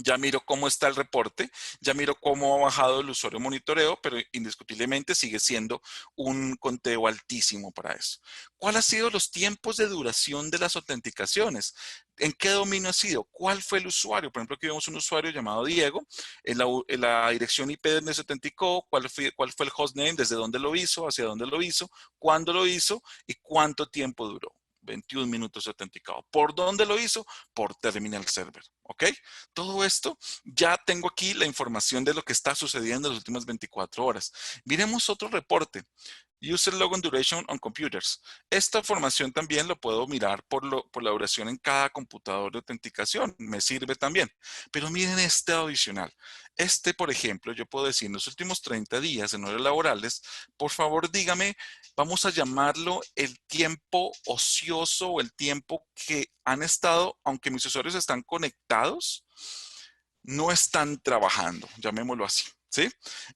ya miro cómo está el reporte, ya miro cómo ha bajado el usuario monitoreo, pero indiscutiblemente sigue siendo un conteo altísimo para eso. ¿Cuáles han sido los tiempos de duración de las autenticaciones? ¿En qué dominio ha sido? ¿Cuál fue el usuario? Por ejemplo, aquí vemos un usuario llamado Diego, en la dirección IP donde se autenticó, cuál fue el hostname, desde dónde lo hizo, hacia dónde lo hizo, cuándo lo hizo y cuánto tiempo duró. 21 minutos autenticado. ¿Por dónde lo hizo? Por Terminal Server. ¿Ok? Todo esto, ya tengo aquí la información de lo que está sucediendo en las últimas 24 horas. Miremos otro reporte. User Logon Duration on Computers. Esta información también lo puedo mirar por la duración en cada computador de autenticación. Me sirve también. Pero miren este adicional. Por ejemplo, yo puedo decir en los últimos 30 días en horas laborales, por favor dígame, vamos a llamarlo el tiempo ocioso o el tiempo que han estado, aunque mis usuarios están conectados, no están trabajando, llamémoslo así. ¿Sí?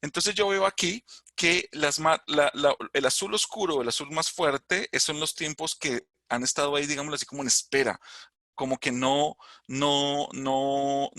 Entonces yo veo aquí que el azul oscuro, el azul más fuerte, son los tiempos que han estado ahí, digámoslo así, como en espera, como que no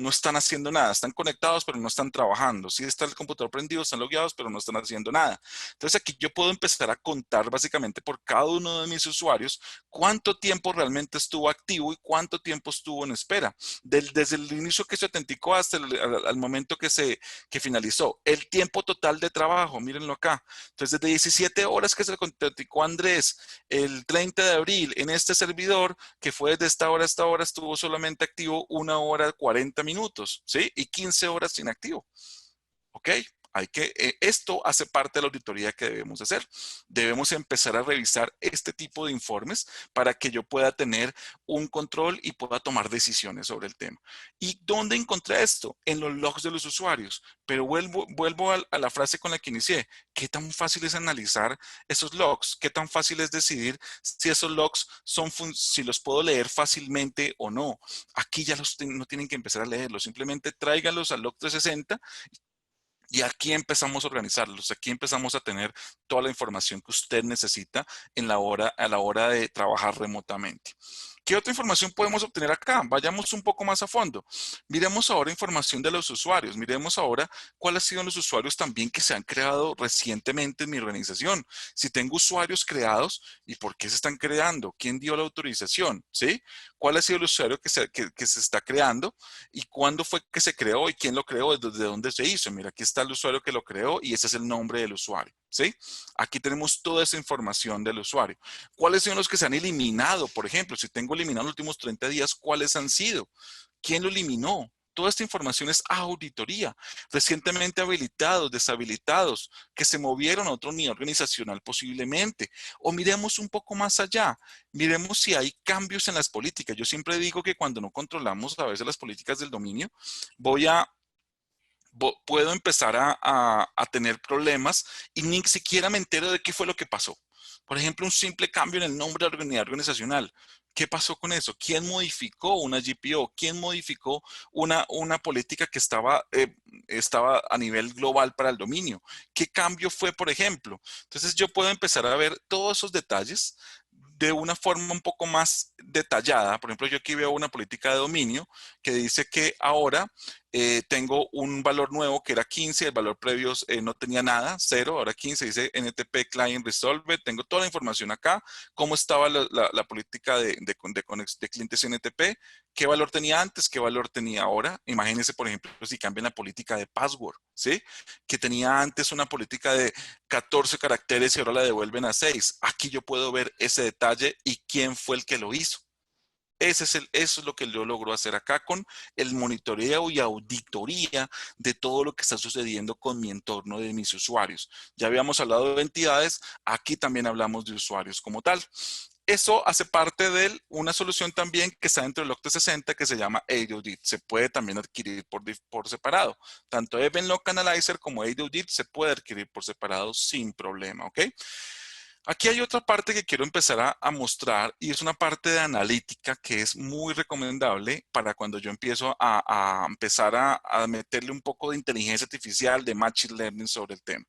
están haciendo nada. Están conectados, pero no están trabajando. Sí está el computador prendido, están logueados, pero no están haciendo nada. Entonces aquí yo puedo empezar a contar básicamente por cada uno de mis usuarios cuánto tiempo realmente estuvo activo y cuánto tiempo estuvo en espera. Desde el inicio que se autenticó hasta al momento que finalizó. El tiempo total de trabajo, mírenlo acá. Entonces desde 17 horas que se autenticó Andrés el 30 de abril en este servidor, que fue desde esta hora a esta hora, estuvo solamente activo 1 hora 40 minutos, ¿sí? Y 15 horas inactivo. ¿Ok? Esto hace parte de la auditoría que debemos hacer. Debemos empezar a revisar este tipo de informes para que yo pueda tener un control y pueda tomar decisiones sobre el tema. ¿Y dónde encontré esto? En los logs de los usuarios. Pero vuelvo a la frase con la que inicié. ¿Qué tan fácil es analizar esos logs? ¿Qué tan fácil es decidir si esos logs si los puedo leer fácilmente o no? Aquí ya no tienen que empezar a leerlos. Simplemente tráiganlos al log 360 y aquí empezamos a organizarlos, aquí empezamos a tener toda la información que usted necesita a la hora de trabajar remotamente. ¿Qué otra información podemos obtener acá? Vayamos un poco más a fondo. Miremos ahora información de los usuarios. Miremos ahora cuáles han sido los usuarios también que se han creado recientemente en mi organización. Si tengo usuarios creados, ¿y por qué se están creando? ¿Quién dio la autorización? ¿Sí? ¿Cuál ha sido el usuario que se está creando? ¿Y cuándo fue que se creó? ¿Y quién lo creó? ¿Desde dónde se hizo? Mira, aquí está el usuario que lo creó y ese es el nombre del usuario. ¿Sí? Aquí tenemos toda esa información del usuario. ¿Cuáles son los que se han eliminado? Por ejemplo, si tengo eliminado los últimos 30 días, ¿cuáles han sido? ¿Quién lo eliminó? Toda esta información es auditoría. Recientemente habilitados, deshabilitados, que se movieron a otro nivel organizacional posiblemente. O miremos un poco más allá. Miremos si hay cambios en las políticas. Yo siempre digo que cuando no controlamos a veces las políticas del dominio, puedo empezar a tener problemas y ni siquiera me entero de qué fue lo que pasó. Por ejemplo, un simple cambio en el nombre de la unidad organizacional. ¿Qué pasó con eso? ¿Quién modificó una GPO? ¿Quién modificó una política que estaba a nivel global para el dominio? ¿Qué cambio fue, por ejemplo? Entonces yo puedo empezar a ver todos esos detalles de una forma un poco más detallada. Por ejemplo, yo aquí veo una política de dominio que dice que ahora tengo un valor nuevo que era 15, el valor previo no tenía nada, 0, ahora 15, dice NTP Client Resolve, tengo toda la información acá, cómo estaba la política de clientes NTP, qué valor tenía antes, qué valor tenía ahora. Imagínense, por ejemplo, si cambian la política de password, ¿sí? Que tenía antes una política de 14 caracteres y ahora la devuelven a 6. Aquí yo puedo ver ese detalle y quién fue el que lo hizo. Eso es lo que yo logro hacer acá con el monitoreo y auditoría de todo lo que está sucediendo con mi entorno de mis usuarios. Ya habíamos hablado de entidades, aquí también hablamos de usuarios como tal. Eso hace parte de una solución también que está dentro del Log 360 que se llama AudIt. Se puede también adquirir por separado. Tanto Event Log Analyzer como AudIt se puede adquirir por separado sin problema, ¿ok? Aquí hay otra parte que quiero empezar a mostrar y es una parte de analítica que es muy recomendable para cuando yo empiezo a empezar a meterle un poco de inteligencia artificial, de machine learning sobre el tema.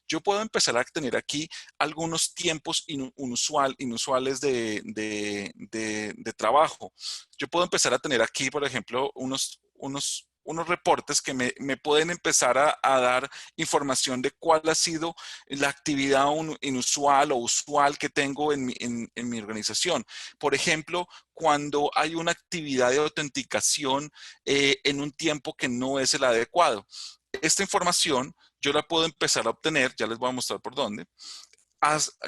Yo puedo empezar a tener aquí algunos tiempos inusuales de trabajo. Yo puedo empezar a tener aquí, por ejemplo, unos reportes que me pueden empezar a dar información de cuál ha sido la actividad inusual o usual que tengo en mi organización. Por ejemplo, cuando hay una actividad de autenticación en un tiempo que no es el adecuado. Esta información yo la puedo empezar a obtener, ya les voy a mostrar por dónde,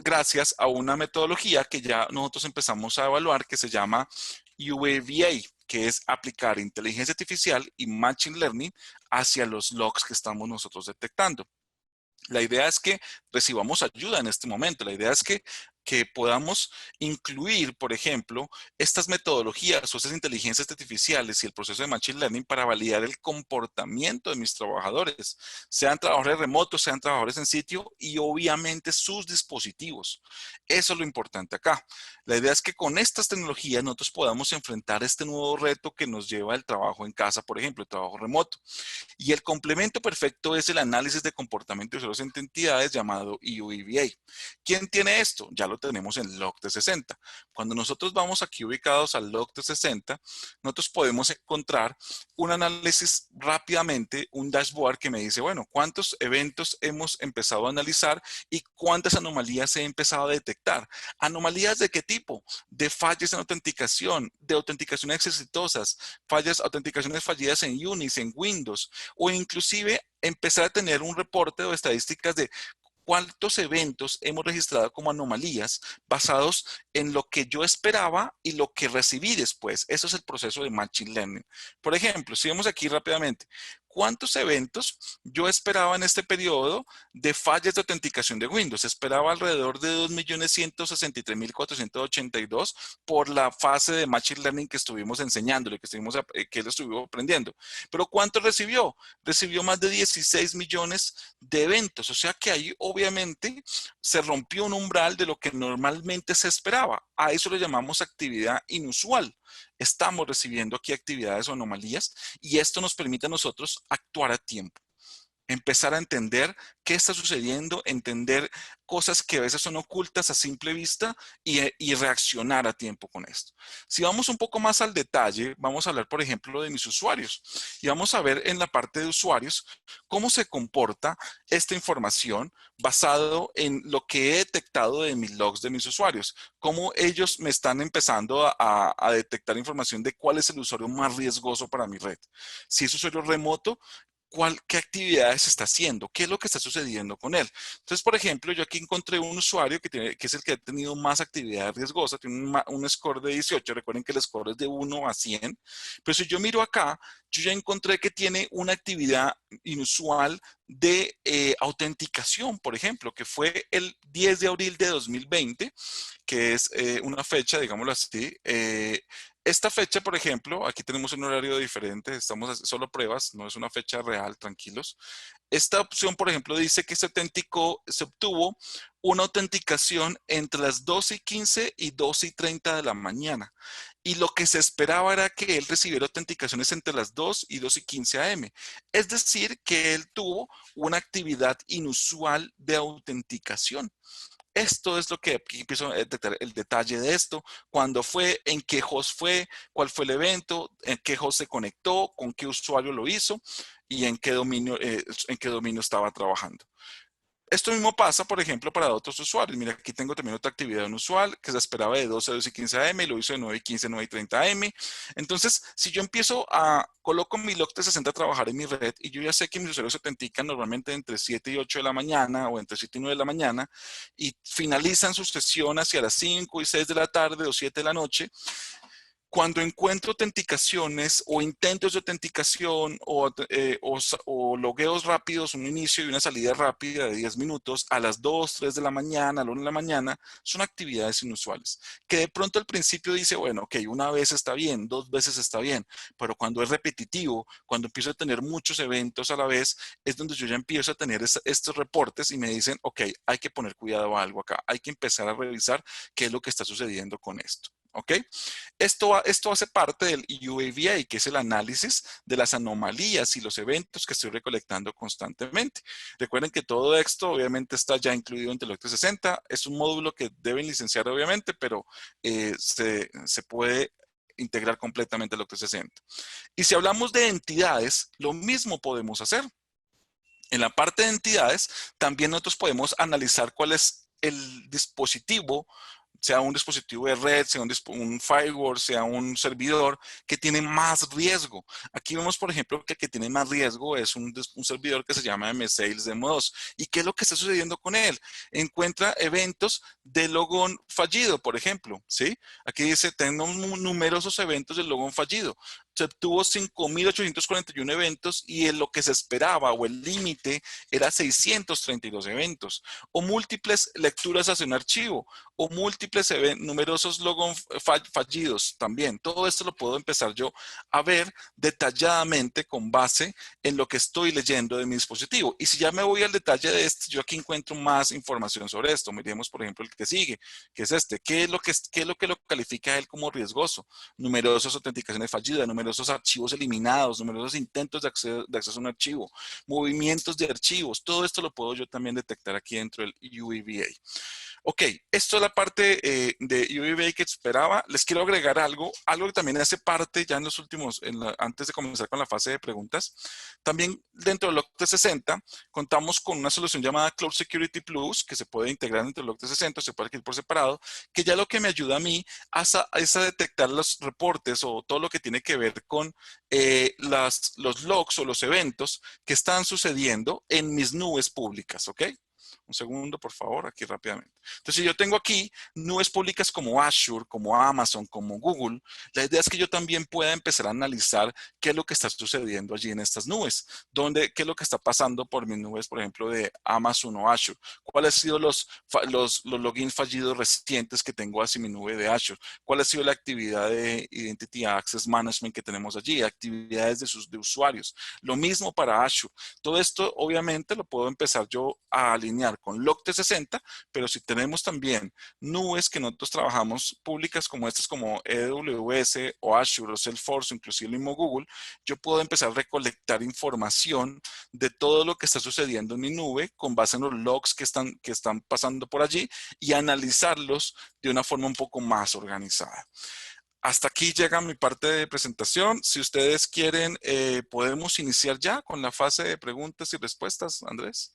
gracias a una metodología que ya nosotros empezamos a evaluar que se llama UAVA, que es aplicar inteligencia artificial y machine learning hacia los logs que estamos nosotros detectando. La idea es que recibamos ayuda en este momento. La idea es que podamos incluir, por ejemplo, estas metodologías o estas inteligencias artificiales y el proceso de Machine Learning para validar el comportamiento de mis trabajadores, sean trabajadores remotos, sean trabajadores en sitio y obviamente sus dispositivos. Eso es lo importante acá. La idea es que con estas tecnologías nosotros podamos enfrentar este nuevo reto que nos lleva el trabajo en casa, por ejemplo, el trabajo remoto. Y el complemento perfecto es el análisis de comportamiento de usuarios entre entidades llamado UEBA. ¿Quién tiene esto? Ya lo tenemos en Log 360. Cuando nosotros vamos aquí ubicados al Log 360, nosotros podemos encontrar un análisis rápidamente, un dashboard que me dice, bueno, cuántos eventos hemos empezado a analizar y cuántas anomalías he empezado a detectar. ¿Anomalías de qué tipo? De fallas en autenticación, de autenticaciones exitosas, autenticaciones fallidas en Unix, en Windows, o inclusive empezar a tener un reporte o estadísticas de cuántos eventos hemos registrado como anomalías basados en lo que yo esperaba y lo que recibí después. Eso es el proceso de Machine Learning. Por ejemplo, si vemos aquí rápidamente, ¿cuántos eventos yo esperaba en este periodo de fallas de autenticación de Windows? Esperaba alrededor de 2.163.482 por la fase de Machine Learning que estuvimos enseñándole, que él estuvo aprendiendo. Pero ¿cuánto recibió? Recibió más de 16 millones de eventos. O sea que ahí obviamente se rompió un umbral de lo que normalmente se esperaba. A eso le llamamos actividad inusual. Estamos recibiendo aquí actividades o anomalías y esto nos permite a nosotros actuar a tiempo. Empezar a entender qué está sucediendo, entender cosas que a veces son ocultas a simple vista y reaccionar a tiempo con esto. Si vamos un poco más al detalle, vamos a hablar, por ejemplo, de mis usuarios y vamos a ver en la parte de usuarios cómo se comporta esta información basado en lo que he detectado de mis logs de mis usuarios, cómo ellos me están empezando a detectar información de cuál es el usuario más riesgoso para mi red. Si es usuario remoto, qué actividades está haciendo, qué es lo que está sucediendo con él. Entonces, por ejemplo, yo aquí encontré un usuario que es el que ha tenido más actividad riesgosa, tiene un score de 18, recuerden que el score es de 1 a 100, pero si yo miro acá, yo ya encontré que tiene una actividad inusual de autenticación, por ejemplo, que fue el 10 de abril de 2020, que es una fecha, digámoslo así. Esta fecha, por ejemplo, aquí tenemos un horario diferente, estamos solo pruebas, no es una fecha real, tranquilos. Esta opción, por ejemplo, dice que se obtuvo una autenticación entre las 12:15 y 12:30 de la mañana. Y lo que se esperaba era que él recibiera autenticaciones entre las 2 y 2:15 AM. Es decir, que él tuvo una actividad inusual de autenticación. Esto es lo que aquí empiezo a detectar el detalle de esto, cuándo fue, en qué host fue, cuál fue el evento, en qué host se conectó, con qué usuario lo hizo y en qué dominio estaba trabajando. Esto mismo pasa, por ejemplo, para otros usuarios. Mira, aquí tengo también otra actividad inusual que se esperaba de 12 a 2:15 AM y lo hizo de 9:15 a 9:30 AM. Entonces, si yo coloco mi log 360 a trabajar en mi red y yo ya sé que mis usuarios se autentican normalmente entre 7 y 8 de la mañana o entre 7 y 9 de la mañana y finalizan su sesión hacia las 5 y 6 de la tarde o 7 de la noche, cuando encuentro autenticaciones o intentos de autenticación o logueos rápidos, un inicio y una salida rápida de 10 minutos a las 2, 3 de la mañana, a la 1 de la mañana, son actividades inusuales. Que de pronto al principio dice, bueno, ok, una vez está bien, 2 veces está bien, pero cuando es repetitivo, cuando empiezo a tener muchos eventos a la vez, es donde yo ya empiezo a tener estos reportes y me dicen, ok, hay que poner cuidado a algo acá, hay que empezar a revisar qué es lo que está sucediendo con esto. ¿Ok? Esto hace parte del UAVA, que es el análisis de las anomalías y los eventos que estoy recolectando constantemente. Recuerden que todo esto obviamente está ya incluido en Telog 360. Es un módulo que deben licenciar obviamente, pero se puede integrar completamente a Telog 360. Y si hablamos de entidades, lo mismo podemos hacer. En la parte de entidades, también nosotros podemos analizar cuál es el dispositivo, sea un dispositivo de red, sea un firewall, sea un servidor que tiene más riesgo. Aquí vemos, por ejemplo, que el que tiene más riesgo es un servidor que se llama MSales Demo 2. ¿Y qué es lo que está sucediendo con él? Encuentra eventos de logón fallido, por ejemplo, ¿sí? Aquí dice, tenemos numerosos eventos de logón fallido. Se obtuvo 5.841 eventos y en lo que se esperaba o el límite era 632 eventos. O múltiples lecturas hacia un archivo, o múltiples numerosos logons fallidos también. Todo esto lo puedo empezar yo a ver detalladamente con base en lo que estoy leyendo de mi dispositivo. Y si ya me voy al detalle de este, yo aquí encuentro más información sobre esto. Miremos, por ejemplo, el que sigue, que es este. ¿Qué es lo que lo califica a él como riesgoso? Numerosas autenticaciones fallidas, numerosos archivos eliminados, numerosos intentos de acceso a un archivo, movimientos de archivos. Todo esto lo puedo yo también detectar aquí dentro del UAVA. Ok, esto es la parte de UAVA que esperaba. Les quiero agregar algo que también hace parte ya en los últimos, antes de comenzar con la fase de preguntas. También dentro del Log 360 contamos con una solución llamada Cloud Security Plus que se puede integrar dentro del Log 360, se puede adquirir por separado, que ya lo que me ayuda a mí es a detectar los reportes o todo lo que tiene que ver con los logs o los eventos que están sucediendo en mis nubes públicas, ¿ok? Un segundo, por favor, aquí rápidamente. Entonces, si yo tengo aquí nubes públicas como Azure, como Amazon, como Google, la idea es que yo también pueda empezar a analizar qué es lo que está sucediendo allí en estas nubes. Qué es lo que está pasando por mis nubes, por ejemplo, de Amazon o Azure. ¿Cuáles han sido los logins fallidos recientes que tengo hacia mi nube de Azure? ¿Cuál ha sido la actividad de Identity Access Management que tenemos allí? Actividades de usuarios. Lo mismo para Azure. Todo esto, obviamente, lo puedo empezar yo a alinear con Log360, pero si tenemos también nubes que nosotros trabajamos públicas como estas, como AWS o Azure o Salesforce, inclusive el mismo Google, yo puedo empezar a recolectar información de todo lo que está sucediendo en mi nube con base en los logs que están pasando por allí y analizarlos de una forma un poco más organizada. Hasta aquí llega mi parte de presentación. Si ustedes quieren, podemos iniciar ya con la fase de preguntas y respuestas, Andrés.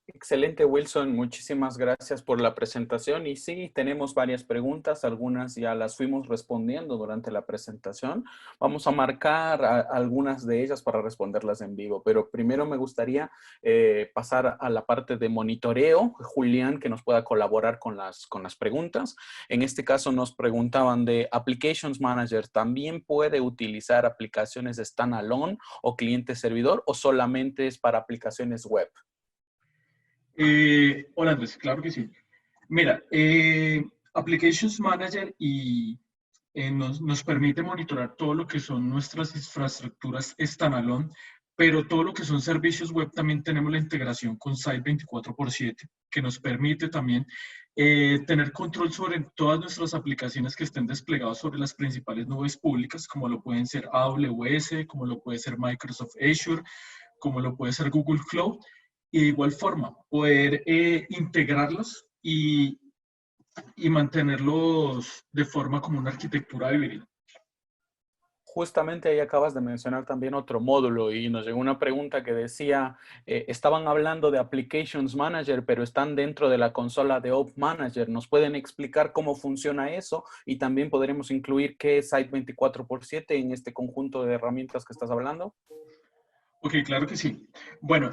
Excelente, Wilson. Muchísimas gracias por la presentación. Y sí, tenemos varias preguntas. Algunas ya las fuimos respondiendo durante la presentación. Vamos a marcar algunas de ellas para responderlas en vivo. Pero primero me gustaría pasar a la parte de monitoreo. Julián, que nos pueda colaborar con las preguntas. En este caso nos preguntaban de Applications Manager. ¿También puede utilizar aplicaciones standalone o cliente servidor o solamente es para aplicaciones web? Hola Andrés, claro que sí. Mira, Applications Manager nos permite monitorar todo lo que son nuestras infraestructuras standalone, pero todo lo que son servicios web también tenemos la integración con Site 24/7, que nos permite también tener control sobre todas nuestras aplicaciones que estén desplegadas sobre las principales nubes públicas, como lo pueden ser AWS, como lo puede ser Microsoft Azure, como lo puede ser Google Cloud. Y de igual forma, poder integrarlos y mantenerlos de forma como una arquitectura híbrida. Justamente ahí acabas de mencionar también otro módulo y nos llegó una pregunta que decía, estaban hablando de Applications Manager, pero están dentro de la consola de Op Manager. ¿Nos pueden explicar cómo funciona eso? Y también podremos incluir qué es Site 24/7 en este conjunto de herramientas que estás hablando. Ok, claro que sí. Bueno,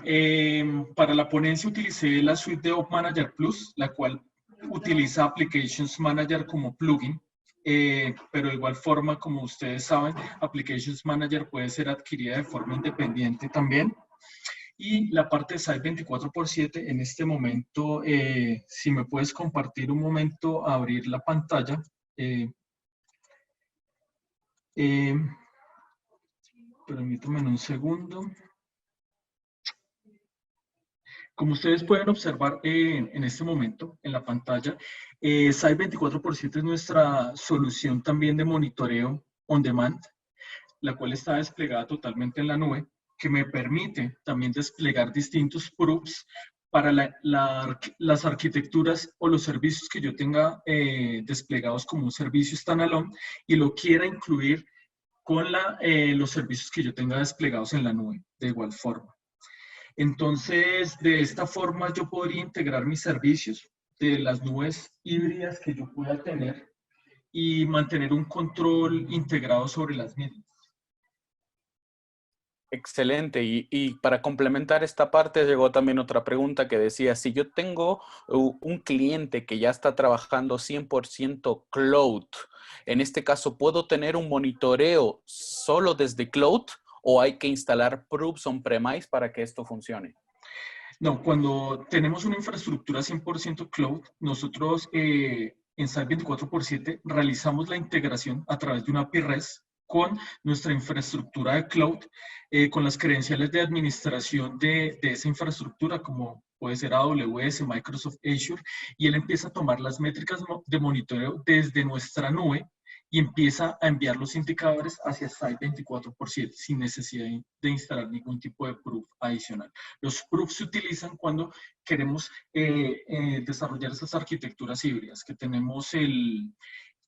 para la ponencia utilicé la suite de Op Manager Plus, la cual utiliza Applications Manager como plugin, pero de igual forma, como ustedes saben, Applications Manager puede ser adquirida de forma independiente también. Y la parte de Site 24/7, en este momento, si me puedes compartir un momento, abrir la pantalla. Permítame un segundo. Como ustedes pueden observar en este momento en la pantalla, Site 24/7 es nuestra solución también de monitoreo on demand, la cual está desplegada totalmente en la nube, que me permite también desplegar distintos proofs para las arquitecturas o los servicios que yo tenga desplegados como un servicio standalone y lo quiera incluir con los servicios que yo tenga desplegados en la nube de igual forma. Entonces, de esta forma yo podría integrar mis servicios de las nubes híbridas que yo pueda tener y mantener un control integrado sobre las mismas. Excelente. Y para complementar esta parte, llegó también otra pregunta que decía, si yo tengo un cliente que ya está trabajando 100% cloud, en este caso, ¿puedo tener un monitoreo solo desde cloud o hay que instalar proofs on-premise para que esto funcione? No, cuando tenemos una infraestructura 100% cloud, nosotros en Site 24/7 realizamos la integración a través de una API REST con nuestra infraestructura de cloud, con las credenciales de administración de esa infraestructura, como puede ser AWS, Microsoft Azure, y él empieza a tomar las métricas de monitoreo desde nuestra nube y empieza a enviar los indicadores hacia Site 24/7 sin necesidad de instalar ningún tipo de proof adicional. Los proofs se utilizan cuando queremos desarrollar esas arquitecturas híbridas, que tenemos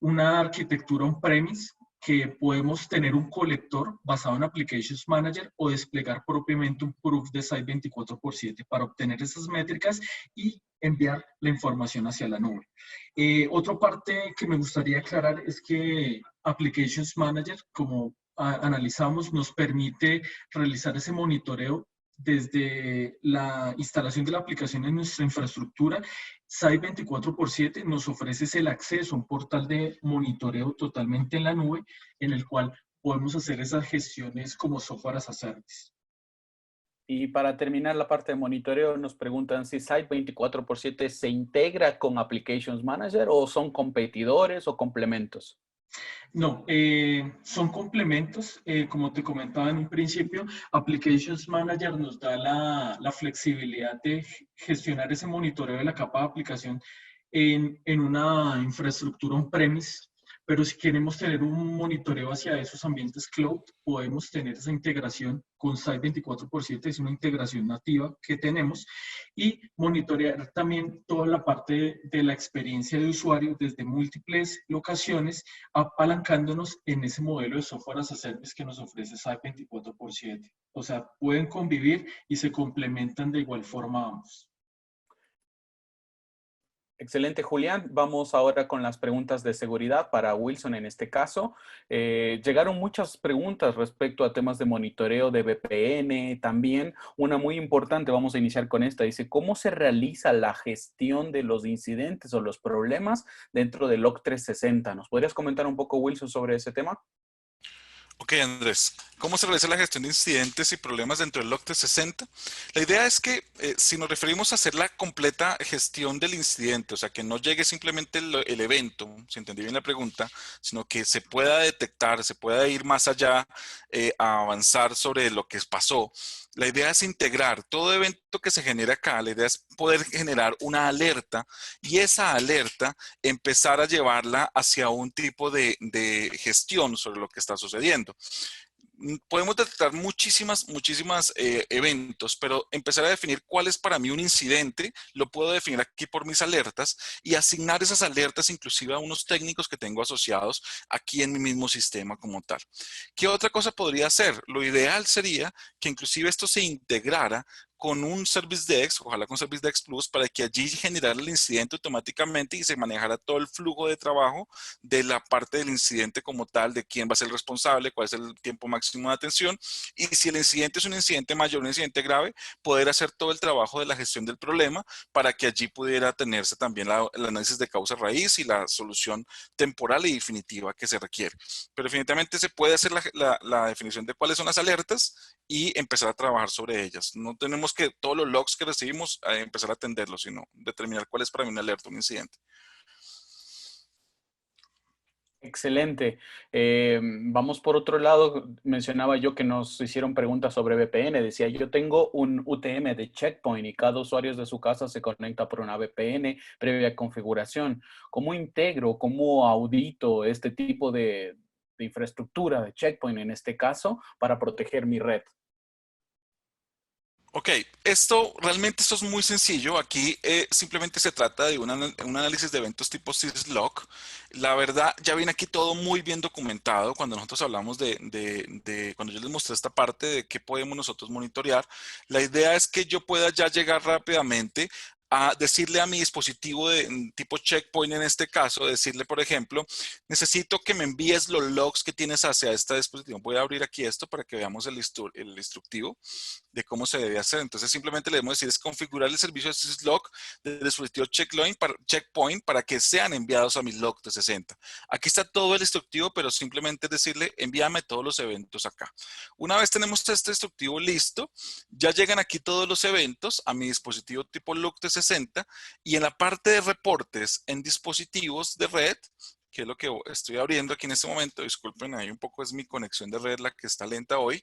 una arquitectura on-premise, que podemos tener un colector basado en Applications Manager o desplegar propiamente un proof de Site 24/7 para obtener esas métricas y enviar la información hacia la nube. Otra parte que me gustaría aclarar es que Applications Manager, como analizamos, nos permite realizar ese monitoreo desde la instalación de la aplicación en nuestra infraestructura, Site 24x7 nos ofrece el acceso a un portal de monitoreo totalmente en la nube, en el cual podemos hacer esas gestiones como software as a service. Y para terminar la parte de monitoreo, nos preguntan si Site 24x7 se integra con Applications Manager o son competidores o complementos. No, son complementos. Como te comentaba en un principio, Applications Manager nos da la flexibilidad de gestionar ese monitoreo de la capa de aplicación en una infraestructura on-premise, pero si queremos tener un monitoreo hacia esos ambientes cloud, podemos tener esa integración con Site 24x7, es una integración nativa que tenemos, y monitorear también toda la parte de la experiencia de usuario desde múltiples locaciones, apalancándonos en ese modelo de software as a service que nos ofrece Site 24x7. O sea, pueden convivir y se complementan de igual forma ambos. Excelente, Julián. Vamos ahora con las preguntas de seguridad para Wilson en este caso. Llegaron muchas preguntas respecto a temas de monitoreo de VPN. También una muy importante, vamos a iniciar con esta. Dice, ¿cómo se realiza la gestión de los incidentes o los problemas dentro del log 360? ¿Nos podrías comentar un poco, Wilson, sobre ese tema? Ok, Andrés, ¿cómo se realiza la gestión de incidentes y problemas dentro del log 360? La idea es que si nos referimos a hacer la completa gestión del incidente, o sea, que no llegue simplemente el evento, si entendí bien la pregunta, sino que se pueda detectar, se pueda ir más allá a avanzar sobre lo que pasó. La idea es integrar todo evento que se genera acá, la idea es poder generar una alerta y esa alerta empezar a llevarla hacia un tipo de gestión sobre lo que está sucediendo. Podemos detectar muchísimas eventos, pero empezar a definir cuál es para mí un incidente, lo puedo definir aquí por mis alertas y asignar esas alertas inclusive a unos técnicos que tengo asociados aquí en mi mismo sistema como tal. ¿Qué otra cosa podría hacer? Lo ideal sería que inclusive esto se integrara con un Service Desk, ojalá con Service Desk Plus, para que allí generara el incidente automáticamente y se manejara todo el flujo de trabajo de la parte del incidente como tal, de quién va a ser el responsable, cuál es el tiempo máximo de atención, y si el incidente es un incidente mayor, un incidente grave, poder hacer todo el trabajo de la gestión del problema para que allí pudiera tenerse también el análisis de causa raíz y la solución temporal y definitiva que se requiere. Pero definitivamente se puede hacer la definición de cuáles son las alertas y empezar a trabajar sobre ellas. No tenemos que todos los logs que recibimos empezar a atenderlos, sino determinar cuál es para mí una alerta, un incidente. Excelente. Vamos por otro lado. Mencionaba yo que nos hicieron preguntas sobre VPN. Decía, yo tengo un UTM de Checkpoint y cada usuario de su casa se conecta por una VPN previa configuración. ¿Cómo integro, cómo audito este tipo de infraestructura de Checkpoint en este caso para proteger mi red? Ok, esto es muy sencillo. Aquí simplemente se trata de un análisis de eventos tipo syslog. La verdad, ya viene aquí todo muy bien documentado. Cuando nosotros hablamos cuando yo les mostré esta parte de qué podemos nosotros monitorear, la idea es que yo pueda ya llegar rápidamente a decirle a mi dispositivo de tipo Checkpoint en este caso, decirle, por ejemplo, necesito que me envíes los logs que tienes hacia este dispositivo. Voy a abrir aquí esto para que veamos el instructivo de cómo se debe hacer. Entonces simplemente le debemos decir es configurar el servicio de syslog del dispositivo Checkpoint para que sean enviados a mi log 360. Aquí está todo el instructivo, pero simplemente es decirle envíame todos los eventos acá. Una vez tenemos este instructivo listo, ya llegan aquí todos los eventos a mi dispositivo tipo log 360 y en la parte de reportes en dispositivos de red, que es lo que estoy abriendo aquí en este momento, disculpen, ahí un poco es mi conexión de red la que está lenta hoy,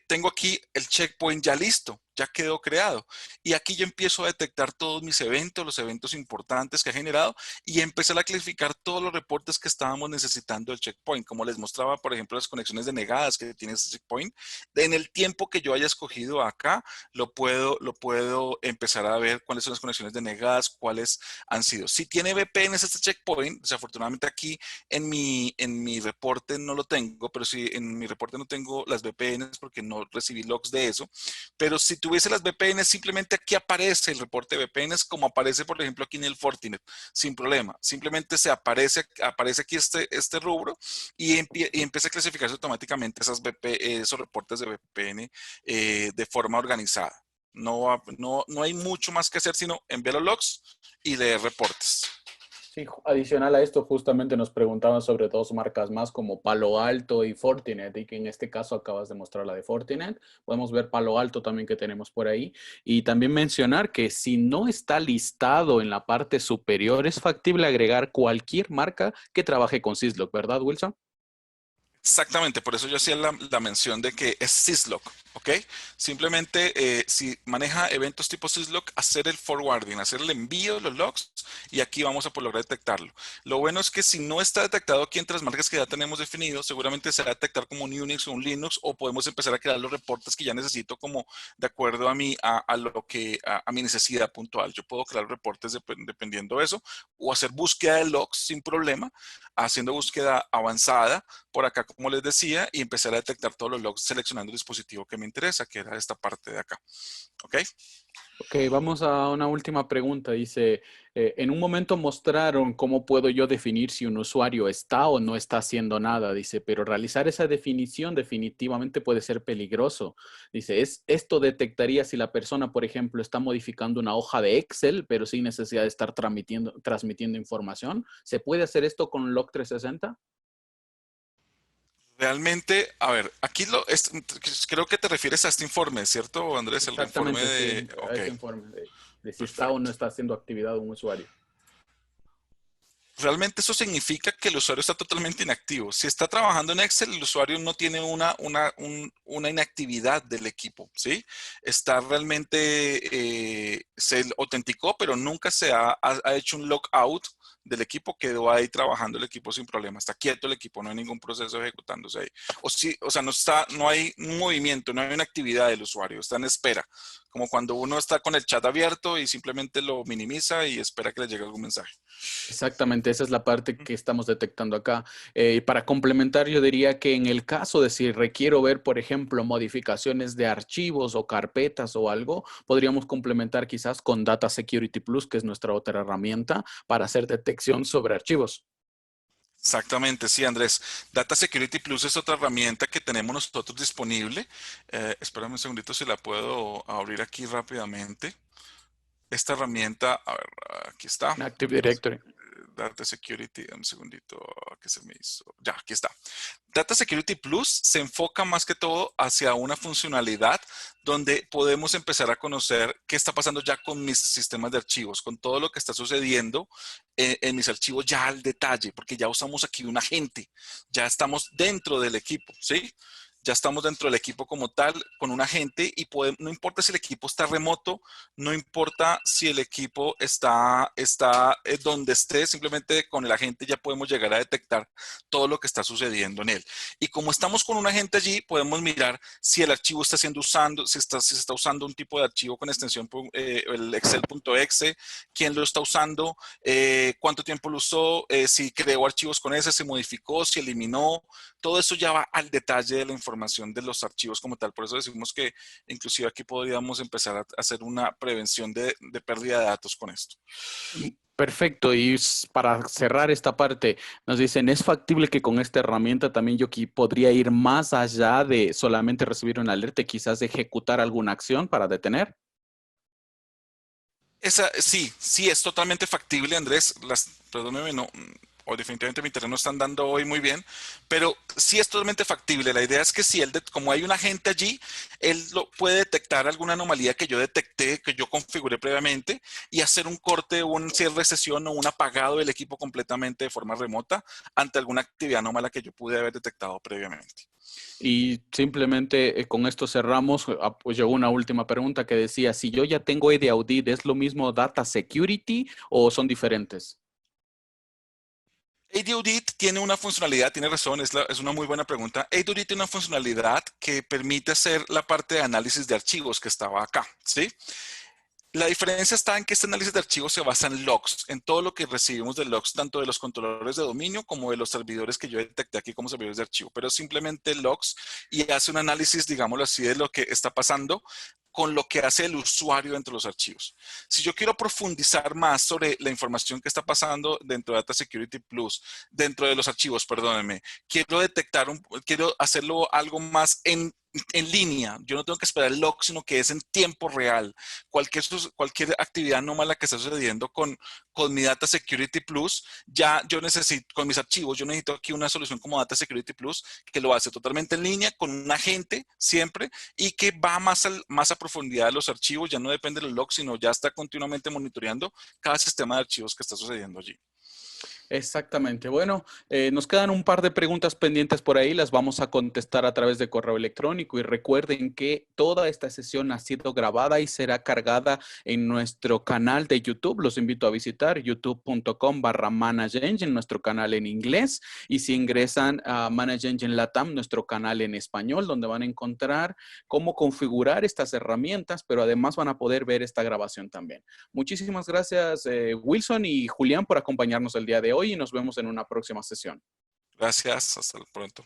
tengo aquí el checkpoint ya listo, ya quedó creado. Y aquí yo empiezo a detectar todos mis eventos, los eventos importantes que ha generado y empezar a clasificar todos los reportes que estábamos necesitando del checkpoint. Como les mostraba, por ejemplo, las conexiones denegadas que tiene este checkpoint. En el tiempo que yo haya escogido acá, lo puedo empezar a ver cuáles son las conexiones denegadas, cuáles han sido. Si tiene VPNs este checkpoint, desafortunadamente aquí en mi reporte no lo tengo, pero si en mi reporte no tengo las VPNs VPNs porque no recibí logs de eso. Pero si tuviese las VPNs, simplemente aquí aparece el reporte de VPNs como aparece, por ejemplo, aquí en el Fortinet, sin problema. Simplemente aparece aquí este rubro y empieza a clasificarse automáticamente esos reportes de VPN de forma organizada. No hay mucho más que hacer sino enviar los logs y leer reportes. Sí, adicional a esto, justamente nos preguntaban sobre dos marcas más como Palo Alto y Fortinet, y que en este caso acabas de mostrar la de Fortinet. Podemos ver Palo Alto también que tenemos por ahí. Y también mencionar que si no está listado en la parte superior, es factible agregar cualquier marca que trabaje con Syslog, ¿verdad, Wilson? Exactamente, por eso yo hacía la mención de que es syslog, ¿ok? Simplemente si maneja eventos tipo syslog, hacer el forwarding, hacer el envío de los logs y aquí vamos a poder lograr detectarlo. Lo bueno es que si no está detectado aquí entre las marcas que ya tenemos definidos, seguramente se va a detectar como un Unix o un Linux o podemos empezar a crear los reportes que ya necesito como de acuerdo a mi necesidad puntual. Yo puedo crear reportes dependiendo de eso o hacer búsqueda de logs sin problema, haciendo búsqueda avanzada por acá, como les decía, y empezar a detectar todos los logs seleccionando el dispositivo que me interesa, que era esta parte de acá. ¿Ok? Ok, vamos a una última pregunta. Dice, en un momento mostraron cómo puedo yo definir si un usuario está o no está haciendo nada. Dice, pero realizar esa definición definitivamente puede ser peligroso. Dice, esto detectaría si la persona, por ejemplo, está modificando una hoja de Excel, pero sin necesidad de estar transmitiendo información. ¿Se puede hacer esto con Log360? Realmente, a ver, creo que te refieres a este informe, ¿cierto, Andrés? El informe Exactamente, sí, de... a Ok, ese informe de si está o no perfecto. está haciendo actividad un usuario. Realmente eso significa que el usuario está totalmente inactivo. Si está trabajando en Excel, el usuario no tiene una inactividad del equipo, ¿sí? Está realmente, se autenticó, pero nunca ha hecho un logout del equipo, quedó ahí trabajando el equipo sin problema. Está quieto el equipo, no hay ningún proceso ejecutándose ahí. O sea, no hay un movimiento, no hay una actividad del usuario, está en espera. Como cuando uno está con el chat abierto y simplemente lo minimiza y espera que le llegue algún mensaje. Exactamente, esa es la parte que estamos detectando acá. Para complementar, yo diría que en el caso de si requiero ver, por ejemplo, modificaciones de archivos o carpetas o algo, podríamos complementar quizás con Data Security Plus, que es nuestra otra herramienta para hacer detección sobre archivos. Exactamente, sí, Andrés. Data Security Plus es otra herramienta que tenemos nosotros disponible. Espérame un segundito si la puedo abrir aquí rápidamente. Esta herramienta, a ver, aquí está. En Active Directory. Data Security, un segundito, ¿qué se me hizo? Ya, aquí está. Data Security Plus se enfoca más que todo hacia una funcionalidad donde podemos empezar a conocer qué está pasando ya con mis sistemas de archivos, con todo lo que está sucediendo en mis archivos ya al detalle, porque ya usamos aquí un agente, ya estamos dentro del equipo, ¿sí? Ya estamos dentro del equipo como tal, con un agente y no importa si el equipo está remoto, no importa si el equipo está donde esté, simplemente con el agente ya podemos llegar a detectar todo lo que está sucediendo en él. Y como estamos con un agente allí, podemos mirar si el archivo está siendo usando, si se está usando un tipo de archivo con extensión el excel.exe, quién lo está usando, cuánto tiempo lo usó, si creó archivos con ese, si modificó, si eliminó. Todo eso ya va al detalle de la información de los archivos como tal. Por eso decimos que inclusive aquí podríamos empezar a hacer una prevención de pérdida de datos con esto. Perfecto. Y para cerrar esta parte, nos dicen, ¿es factible que con esta herramienta también yo aquí podría ir más allá de solamente recibir una alerta y quizás ejecutar alguna acción para detener? Sí, es totalmente factible, Andrés. Perdóneme, no, o definitivamente mi internet no están dando hoy muy bien, pero sí es totalmente factible. La idea es que si como hay un agente allí, él puede detectar alguna anomalía que yo detecté, que yo configuré previamente, y hacer un corte, un cierre de sesión o un apagado del equipo completamente de forma remota ante alguna actividad anómala que yo pude haber detectado previamente. Y simplemente con esto cerramos. Pues llegó una última pregunta que decía, si yo ya tengo ID Audit, ¿es lo mismo Data Security o son diferentes? AD tiene una funcionalidad, tiene razón, es una muy buena pregunta. AD tiene una funcionalidad que permite hacer la parte de análisis de archivos que estaba acá, ¿sí? La diferencia está en que este análisis de archivos se basa en logs, en todo lo que recibimos de logs, tanto de los controladores de dominio como de los servidores que yo detecté aquí como servidores de archivo, pero simplemente logs y hace un análisis, digámoslo así, de lo que está pasando con lo que hace el usuario dentro de los archivos. Si yo quiero profundizar más sobre la información que está pasando dentro de Data Security Plus, dentro de los archivos, perdónenme, quiero hacerlo algo más en línea. Yo no tengo que esperar el log, sino que es en tiempo real. Cualquier actividad anómala que está sucediendo con mi Data Security Plus, ya yo necesito, con mis archivos, yo necesito aquí una solución como Data Security Plus que lo hace totalmente en línea, con un agente siempre, y que va más a profundidad de los archivos, ya no depende del log, sino ya está continuamente monitoreando cada sistema de archivos que está sucediendo allí. Exactamente. Bueno, nos quedan un par de preguntas pendientes por ahí, las vamos a contestar a través de correo electrónico y recuerden que toda esta sesión ha sido grabada y será cargada en nuestro canal de YouTube. Los invito a visitar youtube.com/ManageEngine, nuestro canal en inglés, y si ingresan a ManageEngine Latam, nuestro canal en español, donde van a encontrar cómo configurar estas herramientas, pero además van a poder ver esta grabación también. Muchísimas gracias, Wilson y Julián, por acompañarnos el día de hoy y nos vemos en una próxima sesión. Gracias, hasta pronto.